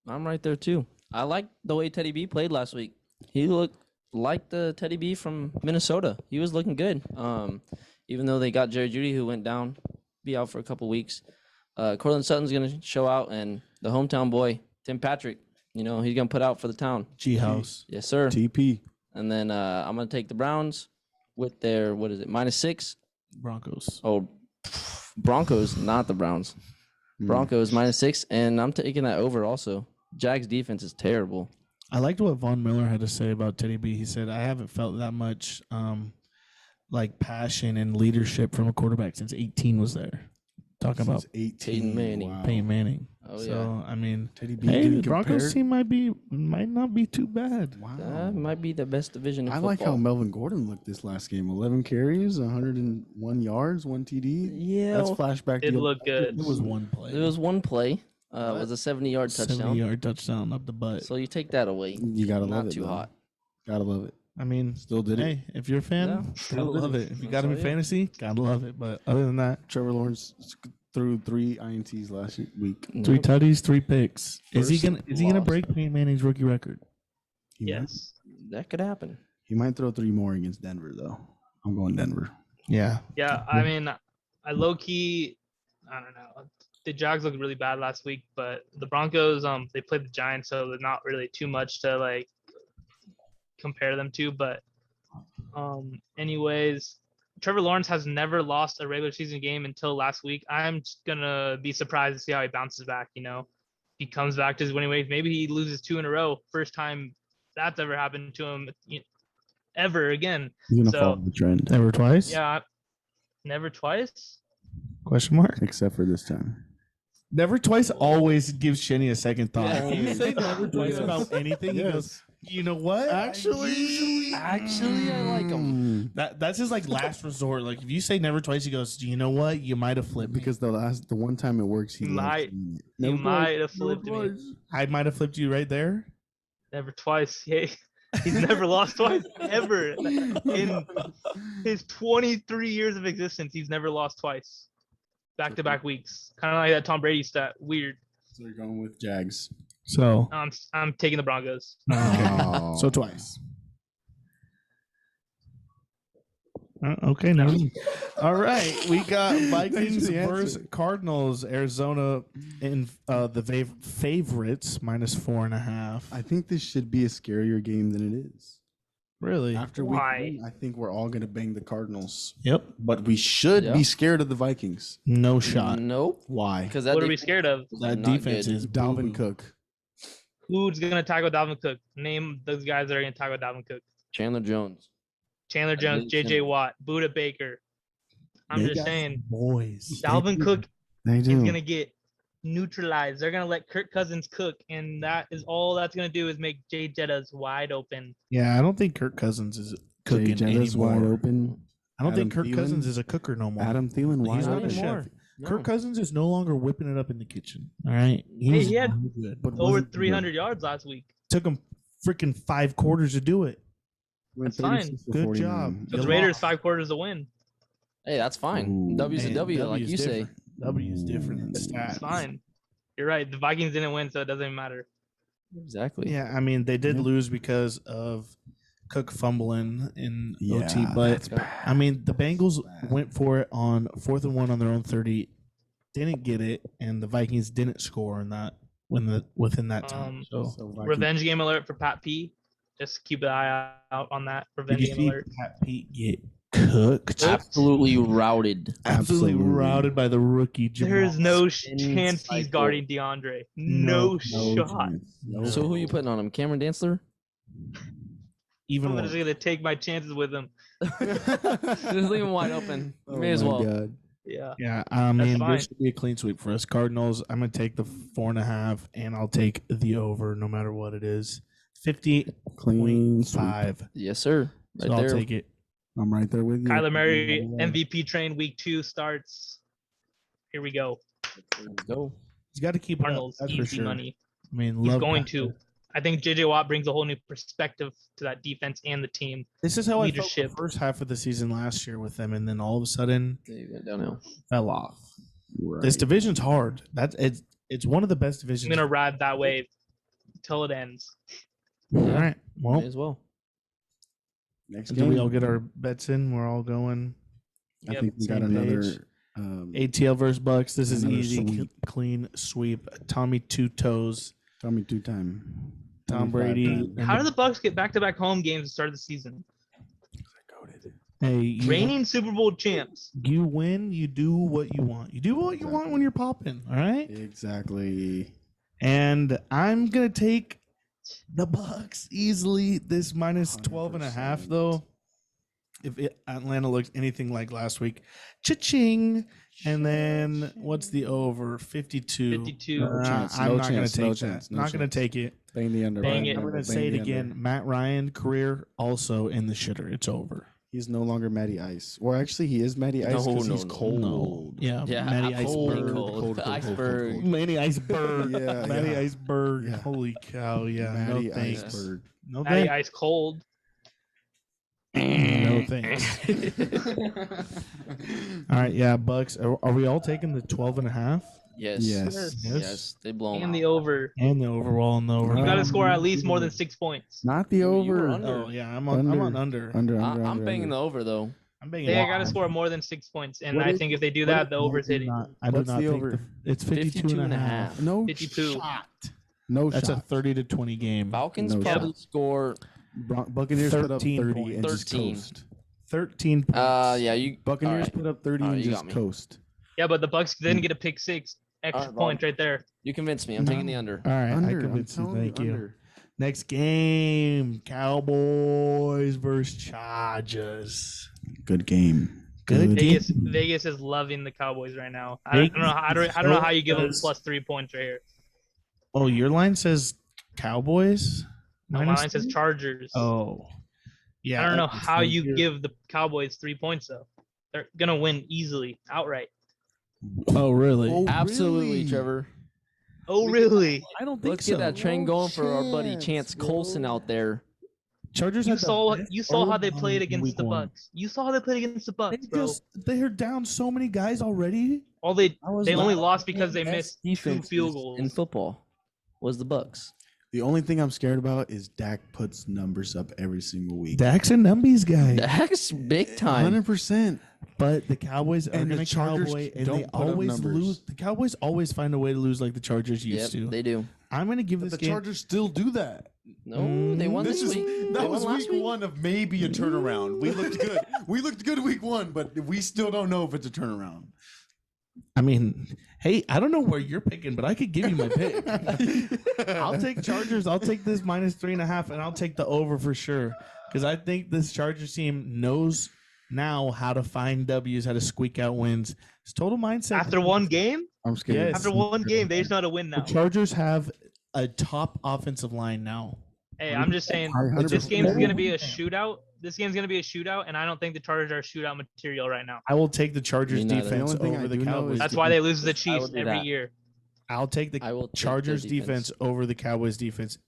I'm right there too. I like the way Teddy B played last week. He looked like the Teddy B from Minnesota. He was looking good. Even though they got Jerry Jeudy, who went down, be out for a couple weeks. Cortland Sutton's gonna show out, and the hometown boy Tim Patrick, he's gonna put out for the town. G House. Yes, sir. TP. And then I'm gonna take the Browns with their -6. Broncos. Oh, Broncos, not the Browns. Broncos -6, and I'm taking that over also. Jags defense is terrible. I liked what Von Miller had to say about Teddy B. He said, I haven't felt that much passion and leadership from a quarterback since 18 was there. Talking about Since 18. Peyton Manning. Wow. Peyton Manning. Oh, So, I mean, Teddy B hey, getting the Broncos compared? team might not be too bad. Wow. That might be the best division in I football. like how Melvin Gordon looked this last game. 11 carries, 101 yards, 1 TD. Yeah, That's flashback. It to looked good. It was one play. there was one play. It was a 70-yard touchdown. 70-yard touchdown up the butt. So you take that away. You gotta love Not it. too though. hot. Gotta love it. I mean, Still did it. hey, if you're a fan, Yeah, gotta still love did it. it. If you That's got him in all, yeah. fantasy, gotta love it. But other than that, Trevor Lawrence threw 3 INTs last week. 3 tutties, 3 picks. Is he First gonna loss. break Peyton Manning's rookie record? Yes. That could happen. He might throw 3 more against Denver though. I'm going Denver. Yeah. Yeah, I mean, I low key, I don't know. The Jags looked really bad last week, but the Broncos, they played the Giants, so there's not really too much to compare them to. But, anyways, Trevor Lawrence has never lost a regular season game until last week. I'm just gonna be surprised to see how he bounces back. He comes back to his winning ways. Maybe he loses 2 in a row. First time that's ever happened to him ever again. He's gonna So- follow the trend. Never twice? Yeah, never twice. Question mark? Except for this time. Never twice always gives Shenny a second thought. Yeah. If you say never twice Yes. about anything, he goes, you know what? Actually, I like him. That's his last resort. If you say never twice, he goes, you know what? You might have flipped me. because the one time it works, he Might- loves it. You Never might twice, have flipped never me. twice. I might have flipped you right there. Never twice. Hey, he's never lost twice ever in his 23 years of existence. He's never lost twice, back-to-back weeks. Kind of like that Tom Brady stat. Weird. So you're going with Jags. So, I'm taking the Broncos. Oh. so twice. Okay, never mind. All right, we got Vikings the answer. versus Cardinals. Arizona in the favorites -4.5. I think this should be a scarier game than it is. Really? After Why? week 1, I think we're all gonna bang the Cardinals, Yep. but we should Yeah. be scared of the Vikings. No shot. Nope. Why? Because that What are we defense scared of? That not defense good. is Dalvin boo-boo. Cook. Who's gonna tackle Dalvin Cook? Name those guys that are gonna tackle Dalvin Cook. Chandler Jones. Chandler Jones, believe J.J. so. Watt, Buda Baker. I'm They just got saying, boys. Dalvin Cook They is do. gonna get neutralized. They're gonna let Kirk Cousins cook, and that is all that's gonna do is make Jay Jettas wide open. Yeah, I don't think Kirk Cousins is Jay cooking Jettas anymore. wide open. I don't think Adam Kirk Thielen. Cousins is a cooker no more. Adam Thielen wide He's not a open. chef. No. Kirk Cousins is no longer whipping it up in the kitchen. All right, Hey, he had really good. But Over wasn't 300 yards last week. Took him freaking 5 quarters to do it. Went That's fine. 36 for Good 49. job. Took You the Raiders lost. 5 quarters to win. Hey, that's fine. Ooh. W's a Man, W, like W's you say. different. W is different in It's stats. fine. You're right. The Vikings didn't win, so it doesn't matter. Exactly. Yeah, I mean they did Yep. lose because of Cook fumbling in Yeah, OT, but that's bad. I mean the Bengals Bad. went for it on 4th and 1 on their own 30, didn't get it, and the Vikings didn't score in that within that time. So So Vikings- Revenge game alert for Pat P. Just keep an eye out on that. did Revenge you game see alert. Pat Pete get cooked? Absolutely routed. Absolutely Absolutely. routed by the rookie. There is Jamal. no Spin chance he's cycle. guarding DeAndre. No, No, shot. chance. No. So who are you putting on him? Cameron Dantzler? Even I'm worse. just gonna take my chances with him. Just leave him wide open. Oh May as my well. God. Yeah. Yeah, I mean, fine. this should be a clean sweep for us. Cardinals, I'm going to take the 4.5, and I'll take the over no matter what it is. Clean sweep. 50.5. Yes, sir. So Right I'll there. take it. I'm right there with you. Kyler Murray Yeah. MVP train week 2 starts. Here we go. Go. He's got to keep it up. Cardinals That's for easy sure. money. I mean, He's love going Kyler. to. I think JJ Watt brings a whole new perspective to that defense and the team. This is how I felt Leadership. the first half of the season last year with them, and then all of a sudden They went downhill. fell off. Right. This division's hard. It's one of the best I'm divisions. gonna ride that wave till it ends. All right. May Well, as well. Next do game. we all get our bets in? We're all going. I Yep. think we got Same page. another. ATL versus Bucks. This is Another easy, sweep. clean sweep. Tommy Two Toes, Tell me 2-time. Tom 25 Brady. times. and How do the Bucks get back-to-back home games to start the season? Hey, Reigning Super Bowl champs. you win. You do what you want. You do what you want when you're popping. All right. Exactly. And I'm gonna take the Bucks easily. This minus 12.5 though. If Atlanta looks anything like last week, cha-ching. And then what's the over? 52. 52. No chance, I'm no not chance, gonna no take that. chance, no Not gonna chance. take it. Bang the under. Bang it. I'm gonna Bang say it the under. again. Matt Ryan career also in the shitter. It's over. He's no longer Matty Ice. Or actually, he is Matty Ice because No, he's no, cold. No. Yeah. Yeah, Matty absolutely Iceberg. cold. Iceberg. Matty Iceberg. Yeah, Matty yeah. Iceberg. Yeah. Holy cow. Yeah. Matty no thanks. Iceberg. No Matty thanks. Ice Cold. No thanks. All right. Yeah. Bucks. Are we all taking the 12.5? Yes. Yes. Yes. They blow 'em And out. the over. And the overall and the over. You got to Um, score at least more than 6 points. Not the You were over. under. Oh yeah. I'm on under. Under. I'm banging the over though. I'm banging. They the got to over. score more than 6 points. And What I is- think if they do what that, is- the over's hitting. I do What's not the think over? it's 52 and a half. No 52. shot. No That's a shot. 30 to 20 game. Falcons No probably score. Buccaneers put up 13 30 points. and just 13. coast. 13 points. Yeah, you. Buccaneers alright. put up 30 Alright, and you just got me. coast. Yeah, but the Bucks didn't get a pick 6. Extra Alright, points right there. You convinced me. I'm taking the under. All right. Under. I I'm convinced you. telling Thank you. under. Next game Cowboys versus Chargers. Good game. Good game. Vegas is loving the Cowboys right now. I don't know. I don't know how you give them plus 3 points right here. Oh, your line says Cowboys? My Minus line says 3? Chargers. Oh. Yeah. I don't know okay, how so you you're- give the Cowboys 3 points though. They're gonna win easily, outright. Oh, really? Oh, Absolutely, really? Trevor. Oh really? I don't think Let's so. get that train No going for our buddy chance, Chance bro. Colson out there. Chargers You had the saw best you saw how they O-line played in against week the one. Bucks. You saw how they played against the Bucks, bro. They're down so many guys already. All they I was they only like, lost because they Best missed 2 defense field in goals. football was the Bucks. The only thing I'm scared about is Dak puts numbers up every single week. Dax and Numbies guy. That's big time. 100%. But the Cowboys are And the going to Chargers cowboy, and don't they put up always numbers. lose. The Cowboys always find a way to lose like the Chargers used Yep, to. they do. I'm going to give But this the game. Chargers still do that. No, they won This this is week. They that won was last week 1 of maybe a turnaround. We looked good. We looked good week 1, but we still don't know if it's a turnaround. I mean, hey, I don't know where you're picking, but I could give you my pick. I'll take Chargers. I'll take this minus 3.5, and I'll take the over for sure. Because I think this Chargers team knows now how to find W's, how to squeak out wins. It's total mindset. After one game? I'm scared. Yes. After one game, they just know how to win The now. Chargers have a top offensive line now. Hey, I'm just saying I 100% this game's agree. gonna be a shootout. This game's gonna be a shootout, and I don't think the Chargers are shootout material right now. I will take the Chargers Me neither. defense The only thing over I the do know Cowboys. is That's the why they lose to the I Chiefs will do every that. year. I'll take the I will take the Chargers defense over the Cowboys defense,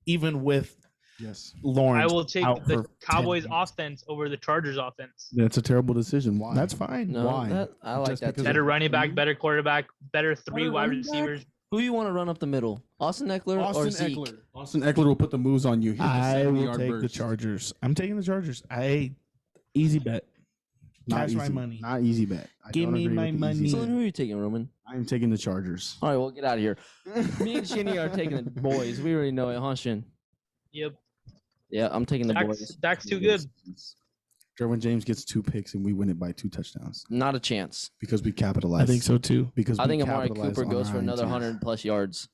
even with Yes. Lawrence. I will take out the for 10 Cowboys games. offense over the Chargers offense. That's a terrible decision. Why? That's fine. No, Why? I like Just that because too. Better of- running back, better quarterback, better three Better wide running back? receivers. Who you want to run up the middle? Austin Eckler or Austin Zeke? Eckler. Austin Eckler will put the moves on you. Here's the I will 70-yard take the burst. Chargers. I'm taking the Chargers. Easy bet. Not Cash my easy. money. Not easy bet. I Give don't me agree my with the easy money. So bet. then who are you taking, Roman? I'm taking the Chargers. All right, well, get out of here. Me and Shinny are taking the boys. We already know it, huh, Shin? Yep. Yeah, I'm taking the boys. Dak's too good. Derwin James gets 2 picks and we win it by 2 touchdowns Not a chance. because we capitalize. I think so too. Because I we think Amari capitalize Cooper on goes our for another INTs. 100+ yards.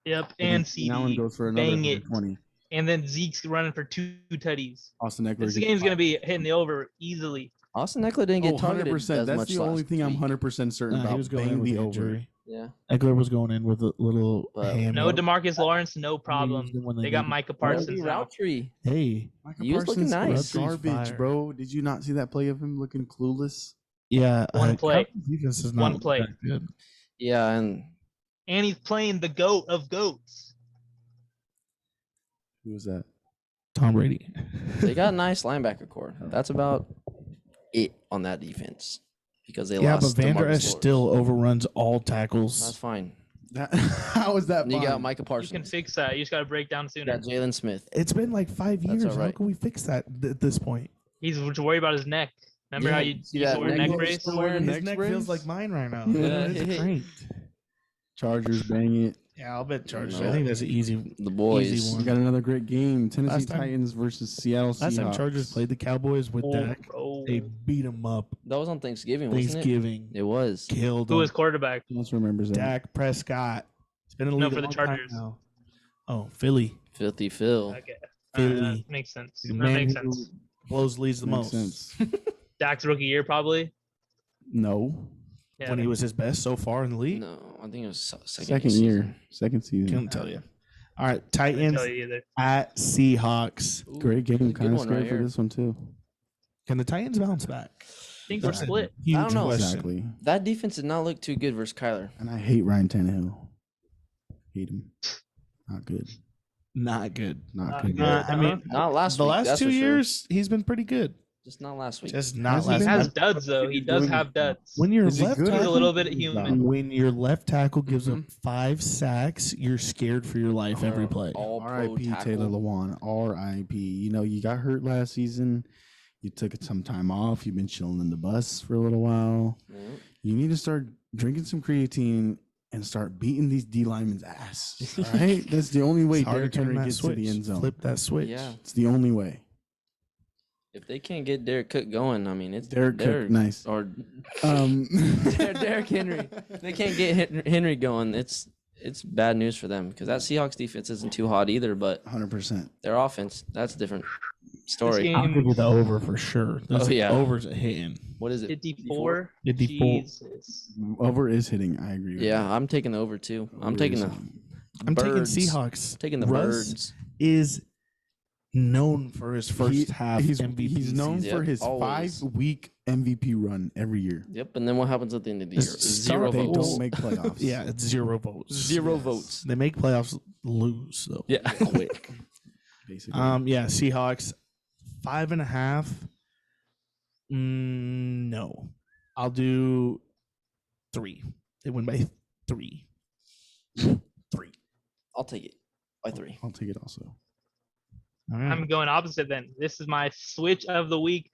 Yep. And And then CD. Allen goes for another Bang it. 120. And then Zeke's running for 2 tutties. Austin Eckler. This gets game's 5. gonna be hitting the over easily. Austin Eckler didn't get targeted 100%. as That's much the only last thing I'm week. 100% certain Nah, about. he was going Bang in with the an over. injury. Yeah. Eckler was going in with a little But ham. No DeMarcus Lawrence, no He was problem. the one They got needed. Micah Parsons Parsons now. Roundtree. Hey, Micah He was looking Parsons was nice. garbage, Fire. bro. Did you not see that play of him looking clueless? yeah. One play. Cowboys defense is not One play. that good. Yeah, and And he's playing the GOAT of GOATs. Who was that? Tom Brady. they got a nice linebacker core. That's about it on that defense because they Yeah, but lost. Van Der DeMarcus Esch Lawrence. still overruns all That's tackles. fine. How was that? And you got fine? Micah You can Parsons. fix that. You just gotta break down You sooner. got Jalen Smith. It's been like 5 That's years. all How right. can we fix that at this point? He's worried about his neck. Remember Yeah, how you see used that to wear neck neck brace? brace? Still wearing His neck neck brace? feels like mine right now. Yeah. It's great. Chargers, bang it. Yeah, I'll bet Chargers. No. I think that's an easy. The boys. Easy We one. got another great game. Tennessee Last time- Titans versus Seattle Seahawks. Last time Chargers played the Cowboys with Dak, Oh, they beat them up. That was on Thanksgiving, wasn't Thanksgiving it? It was. killed who them. was quarterback? Who else remembers that? Dak Prescott. It's been a No, league for a the long time Chargers. now. Oh, Philly. Filthy Phil. Okay. Philly. That makes sense. The That man makes who sense. blows leads the Makes most. sense. Dak's rookie year, probably. No. Yeah, When he was his best so far in the league. No, I think it was second, Second year. Second season. Couldn't tell you. All right, I couldn't Titans tell you either. at Seahawks. Ooh, Great game. good Kind of one scared right for here. this one too. Can the Titans bounce back? I think we're That's a split. huge I don't know. question. Exactly. That defense did not look too good versus Kyler. And I hate Ryan Tannehill. Hate him. Not good. Not good. Not good. good. I mean, Not last the week. last that's 2 for sure. years, he's been pretty good. Just not last week. Just not Has he last. He been? has week. duds though. He does have duds. When your Is he left good? He's a tackle, little bit human. when your left tackle gives up 5 sacks, you're scared for your life every play. All pro R.I.P. tackle. Taylor Lewan. R.I.P. You know, you got hurt last season. You took some time off. You've been chilling in the bus for a little while. Yep. You need to start drinking some creatine and start beating these D linemen's ass. All right? That's the only way It's hard to Derrick turn Henry that gets switch. to the end zone. Flip that switch. Yeah. It's the only way. If they can't get Derek Cook going, I mean, it's Derrick Cook, nice. Or Um, Derrick Henry. If they can't get Henry going, it's bad news for them because that Seahawks defense isn't too hot either. But 100%. their offense, that's a different story. game- I'll give you the over for sure. Those yeah. overs are hitting. What is it? 54. 54. Jesus. Over is hitting. I agree with Yeah, that. I'm taking the over too. I'm Over taking is the hitting. I'm taking Birds. Seahawks. taking the Russ birds. is known for his first half He's MVP. He's known season. for Yep, his always. 5-week MVP run every year. Yep, and then what happens at the end of the year? Start Zero They votes. don't make playoffs. Yeah, it's 0 votes. Zero Yes. votes. They make playoffs lose though. Yeah. Quick. basically. Yeah, Seahawks 5.5. No, I'll do 3. They win by 3. 3. I'll take it by 3. I'll take it also. All right. I'm going opposite then. This is my switch of the week.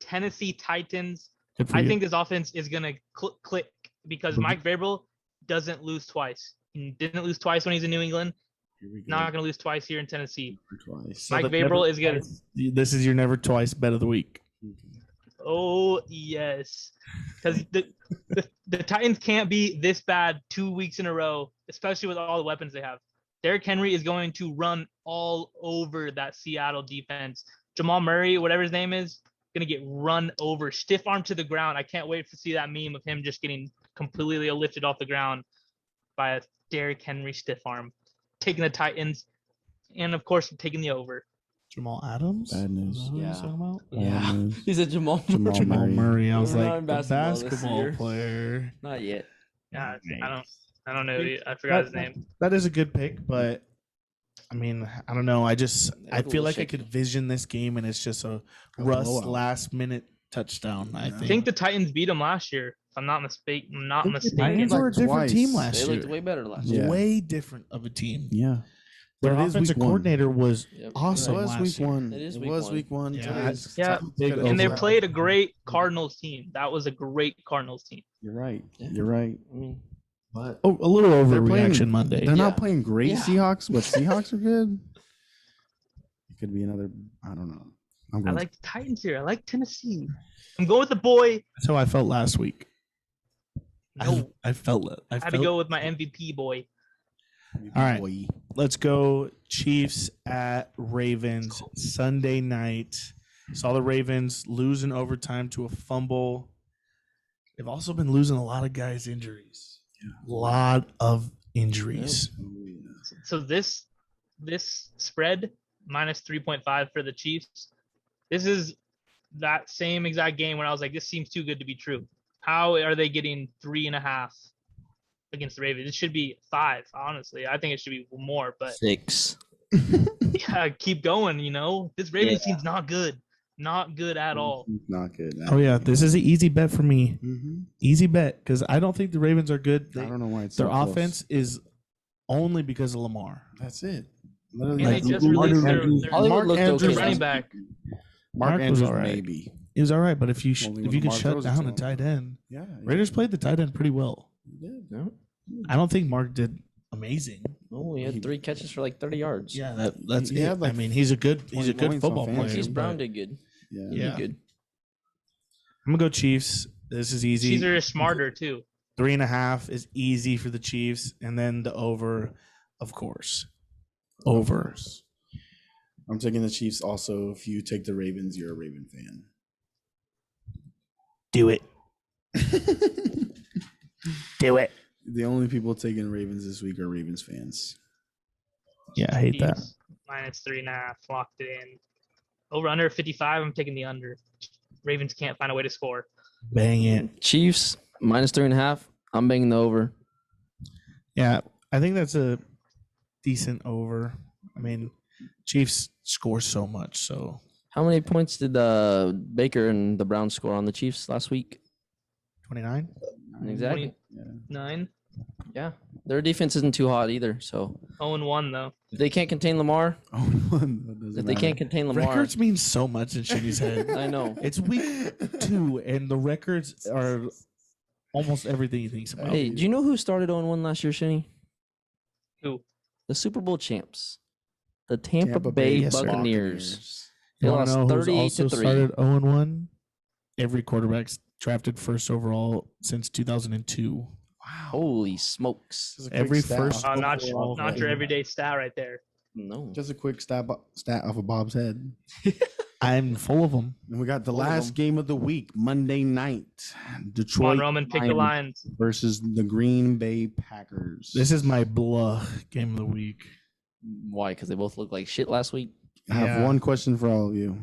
Tennessee Titans. Good for I you. think this offense is gonna click because Mike Vrabel doesn't lose twice. He didn't lose twice when he's in New England. Here we go. Not gonna lose twice here in Tennessee. Twice. Mike the Vrabel never is gonna. twice- This is your never twice bet of the week. Oh yes, because the Titans can't be this bad 2 weeks in a row, especially with all the weapons they have. Derrick Henry is going to run all over that Seattle defense. Jamal Murray, whatever his name is, gonna get run over, stiff arm to the ground. I can't wait to see that meme of him just getting completely lifted off the ground by a Derrick Henry stiff arm. Taking the Titans, and of course taking the over. Jamal Adams. Bad news. Is that who you're Yeah. talking about? Yeah. Um, He said Jamal. Jamal Jamal Murray. Murray. I was We're not like, in the basketball this basketball year. player. Not yet. Yeah, Nice. I don't know. I forgot his name. That is a good pick, but I mean, I don't know. I a feel like I shaky. could vision this game, and it's just a A Russ blowout. last minute touchdown. I I think. think the Titans beat them last year. If I'm not mistaken. Titans mistaken. were a different Twice. team last They year. looked way better last Yeah. year. Way different of a team. Yeah. Their But it is offensive week one. coordinator was Yep. awesome It was last week year. one. It is It week was one. week one. Yeah, Today's Yeah. Big And they overall. played a great Cardinals team. That was a great Cardinals team. You're right. Yeah. You're right. I mean, But Oh, a little they're overreaction Monday. They're Yeah. not playing great Yeah. Seahawks, but Seahawks are good. It could be another. I don't know. I'm I going like the Titans here. I like Tennessee. I'm going with the boy. That's how I felt last week. No, I felt it. I had to go with my MVP boy. All right. Boy. Let's go Chiefs at Ravens Sunday night. Saw the Ravens lose in overtime to a fumble. They've also been losing a lot of guys' injuries. A lot of injuries. So this spread minus 3.5 for the Chiefs. This is that same exact game when I was like, this seems too good to be true. How are they getting 3.5 against the Ravens? It should be 5. Honestly, I think it should be more. But 6. yeah, keep going. This Ravens team's not good. Not good at all. Not good. Oh, yeah. This is an easy bet for me. Mm-hmm. Easy bet because I don't think the Ravens are good. I don't know why it's Their so close. offense is only because of Lamar. That's it. And they just released their Hollywood looked Andrews- okay. running back. Mark Mark was Andrews, all right. maybe. It was all right, but if you Only if when you could Lamar shut throws it down to a him. tight end, Yeah. Raiders played the tight end pretty well. No, I don't think Mark did amazing. he had 3 catches for like 30 yards. Yeah, that's He it. had, like, I mean, he's a good 20 points on football fantasy. player. Marquise Brown but did good. Yeah. He Yeah. did good. I'm gonna go Chiefs. This is easy. Chiefs are smarter too. 3.5 is easy for the Chiefs, and then the over, of course. Over. I'm taking the Chiefs also. If you take the Ravens, you're a Raven fan. Do it. Do it. The only people taking Ravens this week are Ravens fans. Yeah, I hate that. Chiefs minus 3.5. Locked it in. Over under 55. I'm taking the under. Ravens can't find a way to score. Bang it. Chiefs minus 3.5. I'm banging the over. Yeah, I think that's a decent over. I mean, Chiefs score so much, so How many points did Baker and the Browns score on the Chiefs last week? 29. Exactly. 9. Yeah, their defense isn't too hot either. So 0-1 though. if they can't contain Lamar, Oh, that doesn't if they matter. can't contain Lamar, Records mean so much in Shinny's head. I know. It's week 2, and the records are almost everything he thinks about. Hey, do you know who started 0-1 last year, Shinny? Who? The Super Bowl champs, the Tampa Bay Yes, sir. Buccaneers. They You wanna lost know who's 38 also to 3. started 0-1? Every quarterback's drafted first overall since 2002. Holy smokes! Just a quick Every stat first off- Not your everyday stat right there. No. Just a quick stat off of Bob's head. I'm full of them. And we got the Full of last them. game of the week, Monday night. Come on, Detroit Roman, pick the Lions. versus the Green Bay Packers. This is my blah game of the week. Why? Because they both looked like shit last week. I have Yeah. one question for all of you.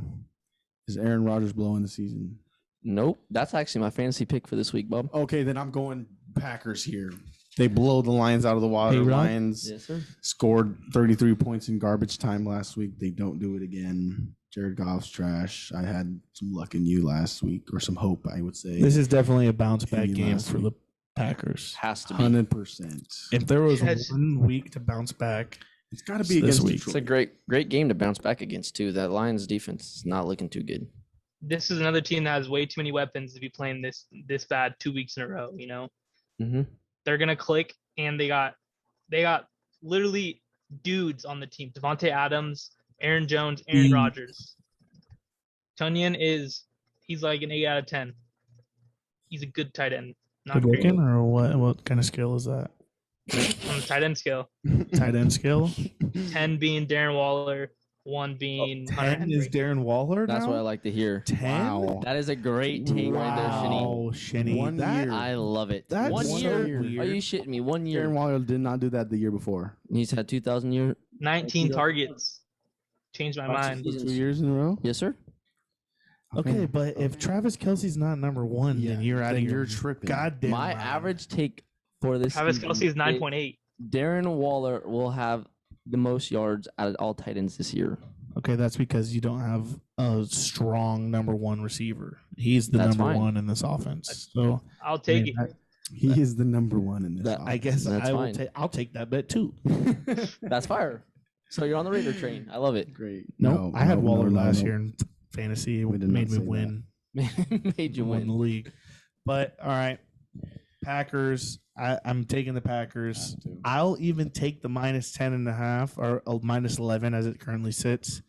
Is Aaron Rodgers blowing the season? Nope. That's actually my fantasy pick for this week, Bob. Okay, then I'm going Packers here. They blow the Lions out of the water. Hey, Rob? Lions Yes, sir. scored 33 points in garbage time last week. They don't do it again. Jared Goff's trash. I had some luck in you last week, or some hope, I would say. This is definitely a bounce back Maybe game last for week. the Packers. Has to be. 100%. If there was Yes. 1 week to bounce back, It's got to be This against week. It's a Detroit. great game to bounce back against too. That Lions defense is not looking too good. This is another team that has way too many weapons to be playing this bad 2 weeks in a row. Mm-hmm. They're gonna click, and they got literally dudes on the team: Devontae Adams, Aaron Jones, Aaron Rodgers. Tunyon he's like an 8 out of 10. He's a good tight end, not good great looking, or what? What kind of skill is that? on the tight end scale. Tight end skill. 10 being Darren Waller, 1 being Hunter 10 is Henry. Darren Waller. That's now? what I like to hear. 10. Wow. That is a great take right there, Shinny. Wow, Shinny. One That- year. I love it. That's 1 so year? weird. Are you shitting me? 1 year. Darren Waller did not do that the year before. He's had 2,000 year. 19 targets. Changed my mind. 2 years in a row. Yes, sir. Okay, but if Travis Kelsey's not number 1, then you're out of your tripping. goddamn My mind. average take for this Travis season Kelsey is is 9.8. Darren Waller will have the most yards out of all tight ends this year. Okay, that's because you don't have a strong number one receiver. He's the That's number fine. one in this offense. So I'll take it. He is the number one in this. I guess That's I will fine. take. I'll take that bet too. That's fire. So you're on the Raider train. I love it. Great. No, I had Waller last year in fantasy. It We did made not me say win. Made you Won the win. league. But all right, Packers. I'm taking the Packers. I'll even take the minus 10.5 or minus 11 as it currently sits,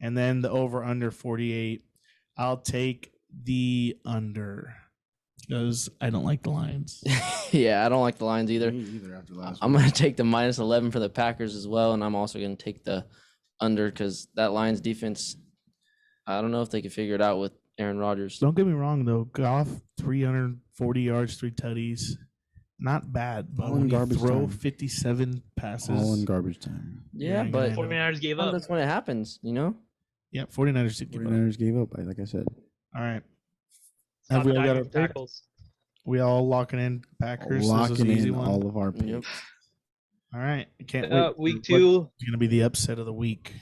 and then the over under 48. I'll take the under because I don't like the Lions. Yeah, I don't like the Lions either. Me either after last I'm week. going to take the minus 11 for the Packers as well, and I'm also going to take the under because that Lions defense, I don't know if they can figure it out with Aaron Rodgers. Don't get me wrong though, Goff 340 yards, 3 tutties, not bad. But All in when you garbage throw time. 57 passes, All in garbage time. Yeah, you're but gonna- 49ers gave up. that's when it happens, you know? yeah, 49ers did give up. 49ers gave up, like I said. All right, Stop have we all got attacking our pick? tackles. We all locking in Packers. This was Locking an easy in one. all of our picks. Yep. All right, I can't wait. Week What's 2. going to be the upset of the week?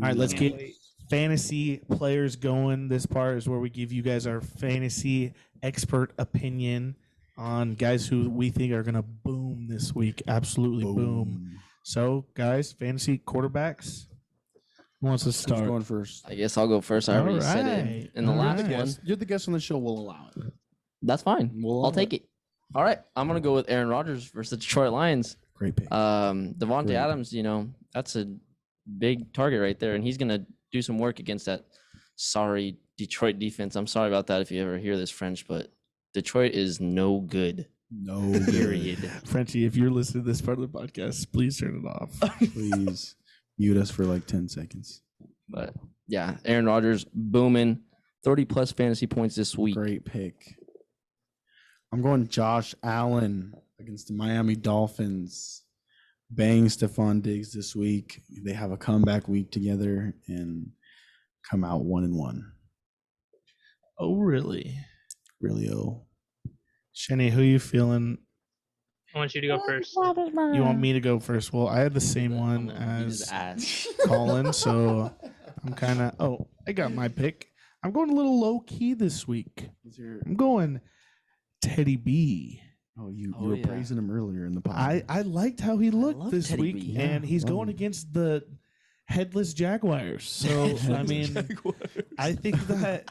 All right, let's Can't get wait. fantasy players going. This part is where we give you guys our fantasy expert opinion on guys who we think are going to boom this week. Absolutely boom. So, guys, fantasy quarterbacks. Who wants to Who's start? going first? I guess I'll go first. I already said Alright. it in the Alright. last one. Guest. You're the guest on the show. We'll allow it. That's fine. We'll I'll allow take it. All right, I'm going to go with Aaron Rodgers versus the Detroit Lions. Great pick. Devontae Great. Adams, that's a big target right there, and he's going to do some work against that sorry Detroit defense. I'm sorry about that if you ever hear this, French, but Detroit is no good. No, Period. Frenchie, if you're listening to this part of the podcast, please turn it off. Please mute us for like 10 seconds. But yeah, Aaron Rodgers booming, 30+ fantasy points this week. Great pick. I'm going Josh Allen against the Miami Dolphins. Bang Stephon Diggs this week. They have a comeback week together and come out 1-1. Oh, really? Really, Shenny, who you feeling? I want you to go first. You want me to go first? Well, I had the same one He's as ass. Colin, so I'm kind of. Oh, I got my pick. I'm going a little low key this week. I'm going Teddy B. you Oh, were yeah. praising him earlier in the podcast. I liked how he looked love this Teddy week, B. and he's Yeah, going love him. against the headless Jaguars. So I mean, I think that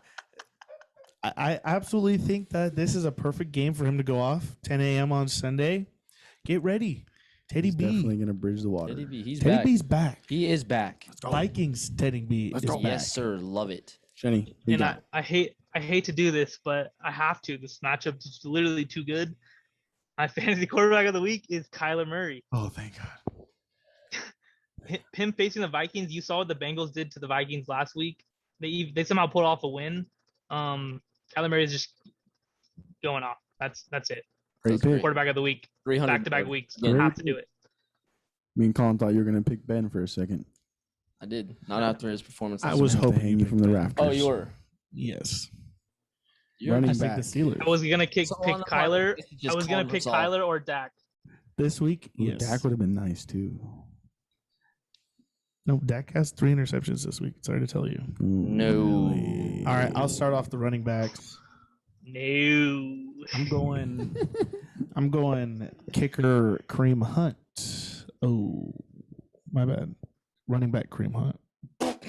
I absolutely think that this is a perfect game for him to go off. 10 a.m. on Sunday. Get ready, Teddy He's definitely B. going to bridge the water. Teddy B, he's Teddy back. B's back. He is back. Vikings Teddy B Let's is go. back. Yes, sir. Love it. Jenny, who you And got? I hate to do this, but I have to. This matchup is literally too good. My fantasy quarterback of the week is Kyler Murray. Oh, thank God. Him facing the Vikings. You saw what the Bengals did to the Vikings last week. They somehow pulled off a win. Kyler Murray is just going off. That's it. Great That's pick. great. Quarterback of the week. 300 Back-to-back yards. weeks. Yeah, You have to do it. Me and Colin thought you were going to pick Ben for a second. I did. Not after his performance. I last was week. Have to hoping hang you you from the picked rafters. Oh, you were. Yes. You're Running I back. think the Steelers. I was gonna pick So pick on the Kyler. podcast, you I just was gonna called pick us all. Kyler or Dak. This week, Ooh, yes. Dak would have been nice too. No, Dak has 3 interceptions this week. Sorry to tell you. Ooh, No. really? All right, I'll start off the running backs. No. I'm going kicker Kareem Hunt. Oh, my bad. Running back Kareem Hunt. What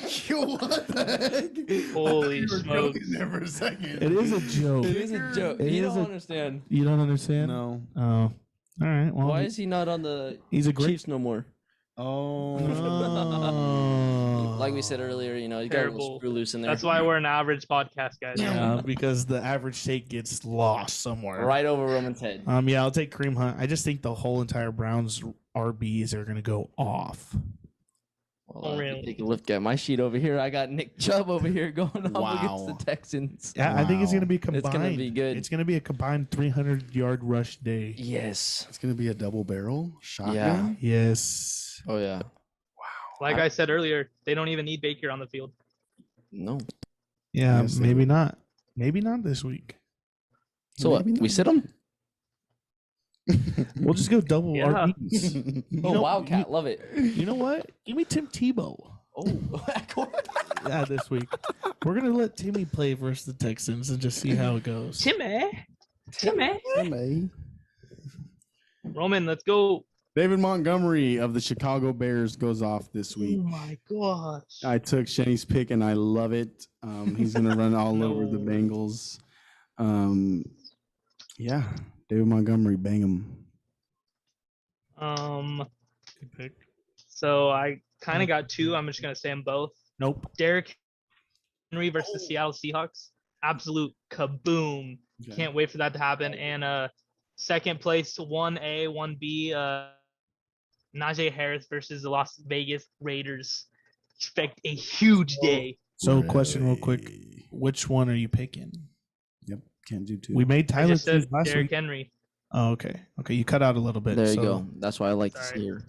the heck? Holy You were smokes. joking there for a second. It is a joke. It is a joke. It You is don't a- understand. You don't understand? No. Oh, all right. Well, Why is he not on the he's a great. Chiefs no more? Oh. Oh. Like we said earlier, he's got a little Terrible. screw loose in there. That's why we're an average podcast, guys. Yeah, because the average take gets lost somewhere. Right over Roman's head. Yeah, I'll take Kareem Hunt. I just think the whole entire Browns RBs are gonna go off. Well, really? take a look at my sheet over here. I got Nick Chubb over here going up Wow. against the Texans. Yeah, I think it's gonna be Wow. combined. It's gonna be good. It's gonna be a combined 300-yard rush day. Yes. It's gonna be a double barrel shotgun. Yes. Oh yeah. Like I said earlier, they don't even need Baker on the field. No. Yeah, Yes, maybe sir. not. Maybe not this week. So what? Maybe We not. sit him? We'll just go double Yeah. RBs. Oh, Wildcat, love it. You know what? Give me Tim Tebow. Oh, Yeah, this week. We're gonna let Timmy play versus the Texans and just see how it goes. Timmy. Hey. Roman, let's go. David Montgomery of the Chicago Bears goes off this week. Oh my gosh. I took Shenny's pick and I love it. He's gonna run all over the No. Bengals. Yeah, David Montgomery, bang him. Good pick. So I kind of got two. I'm just gonna say them both. Nope. Derrick Henry versus the Seattle Seahawks. Absolute kaboom. Okay. Can't wait for that to happen. And second place, 1A, 1B, Najee Harris versus the Las Vegas Raiders. Expect a huge day. So, question real quick: which one are you picking? Yep, can't do two. We made I Tyler just said choose last Derrick week. Henry. Oh, okay. Okay, you cut out a little bit. there you so- go. That's why I like this Sorry. here.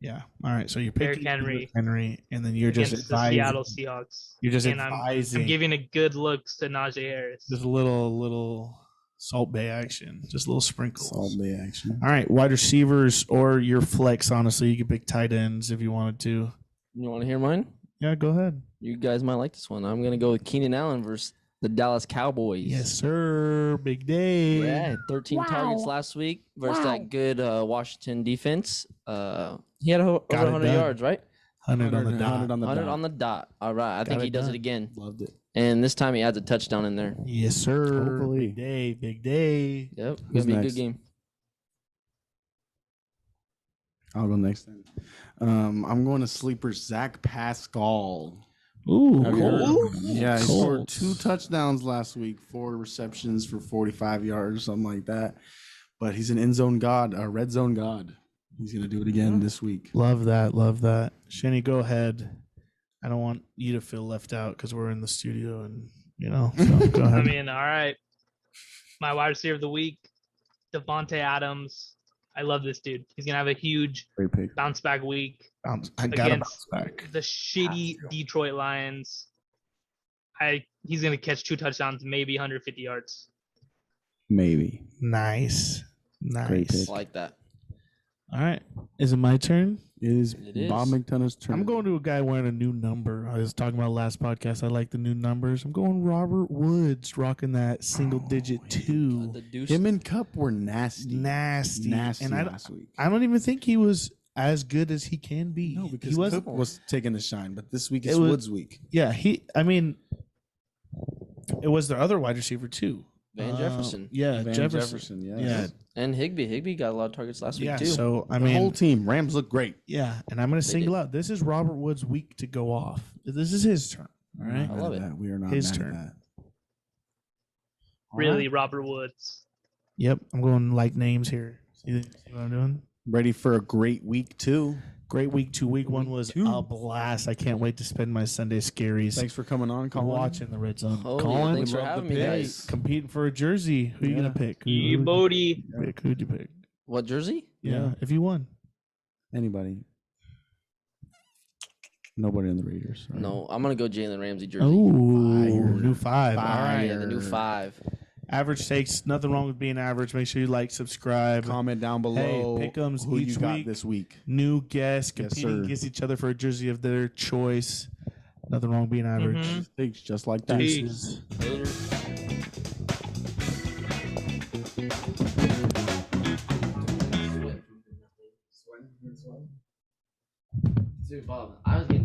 Yeah. All right. So you're Derrick picking Henry. Henry, and then you're just Against the advising. Seattle Seahawks. You're just And advising. I'm giving a good looks to Najee Harris. just a little Salt Bay action, just little sprinkles. Salt Bay action. All right, wide receivers or your flex. Honestly, you could pick tight ends if you wanted to. You want to hear mine? Yeah, go ahead. You guys might like this one. I'm gonna go with Keenan Allen versus the Dallas Cowboys. Yes, sir. Big day. Yeah, 13 targets last week versus that good Washington defense. He had over Got it 100 done. yards, right? 100 on the dot. 100 on the dot. All right, I think Got he it does done. it again. Loved it. And this time he adds a touchdown in there. Yes, sir. Hopefully. Big day. Big day. Yep, Who's gonna be a next? good game. I'll go next then. I'm going to sleeper Zach Pascal. Ooh, Have you heard of cool. him? Yeah, he scored Colts. 2 touchdowns last week, 4 receptions for 45 yards, something like that. But he's an end zone god, a red zone god. He's going to do it again this week. Love that. Love that. Shenny, go ahead. I don't want you to feel left out because we're in the studio and, so go ahead. I mean, all right. My wide receiver of the week, Devontae Adams. I love this dude. He's going to have a huge Great pick. bounce back week. I got to bounce against back. the shitty Detroit Lions. He's going to catch 2 touchdowns, maybe 150 yards. Maybe. Nice. Great Nice. pick. Like that. All right. Is it my turn? It is It is. Bob McDonough's turn. I'm going to a guy wearing a new number. I was talking about last podcast. I like the new numbers. I'm going Robert Woods, rocking that single digit 2. The deuce. Him and Cup were nasty. Nasty. Nasty And last week. I don't even think he was as good as he can be. No, because he wasn't. Cup was taking the shine, but this week It is was- Woods' week. Yeah, it was the other wide receiver too. Van Jefferson. Yeah, Van Jefferson. yes. Yeah, And Higbee. Higbee got a lot of targets last week, yeah. too. So I The whole mean, team. Rams look great. yeah, and I'm going to They single did. out. This is Robert Woods' week to go off. This is his turn. All right. I love it. That. We are not His mad turn. at that. All Really, right. Robert Woods. Yep, I'm going like names here. See what I'm doing? Ready for a great week, too. Great week 2. Week 1 was two. a blast. I can't wait to spend my Sunday scaries Thanks for coming on, Colin. watching the Red Zone. Oh, yeah, Colin, thanks for love the having me, pick. guys. competing for a jersey. Who are you Yeah. gonna pick? Bodie. Who'd you pick? What jersey? Yeah, if you won. Anybody? Nobody on the Raiders. Sorry. No, I'm going to go Jalen Ramsey jersey. Oh, Fire. new 5. All All right. right, the new 5. Average takes. Nothing wrong with being average. Make sure you like, subscribe. Comment down below pick'ems who each you got week. this week. New guests Yes, competing sir. against each other for a jersey of their choice. Nothing wrong with being average. Mhm. Thanks, just like that. Peace. Deuces. Dude, Bob, I was getting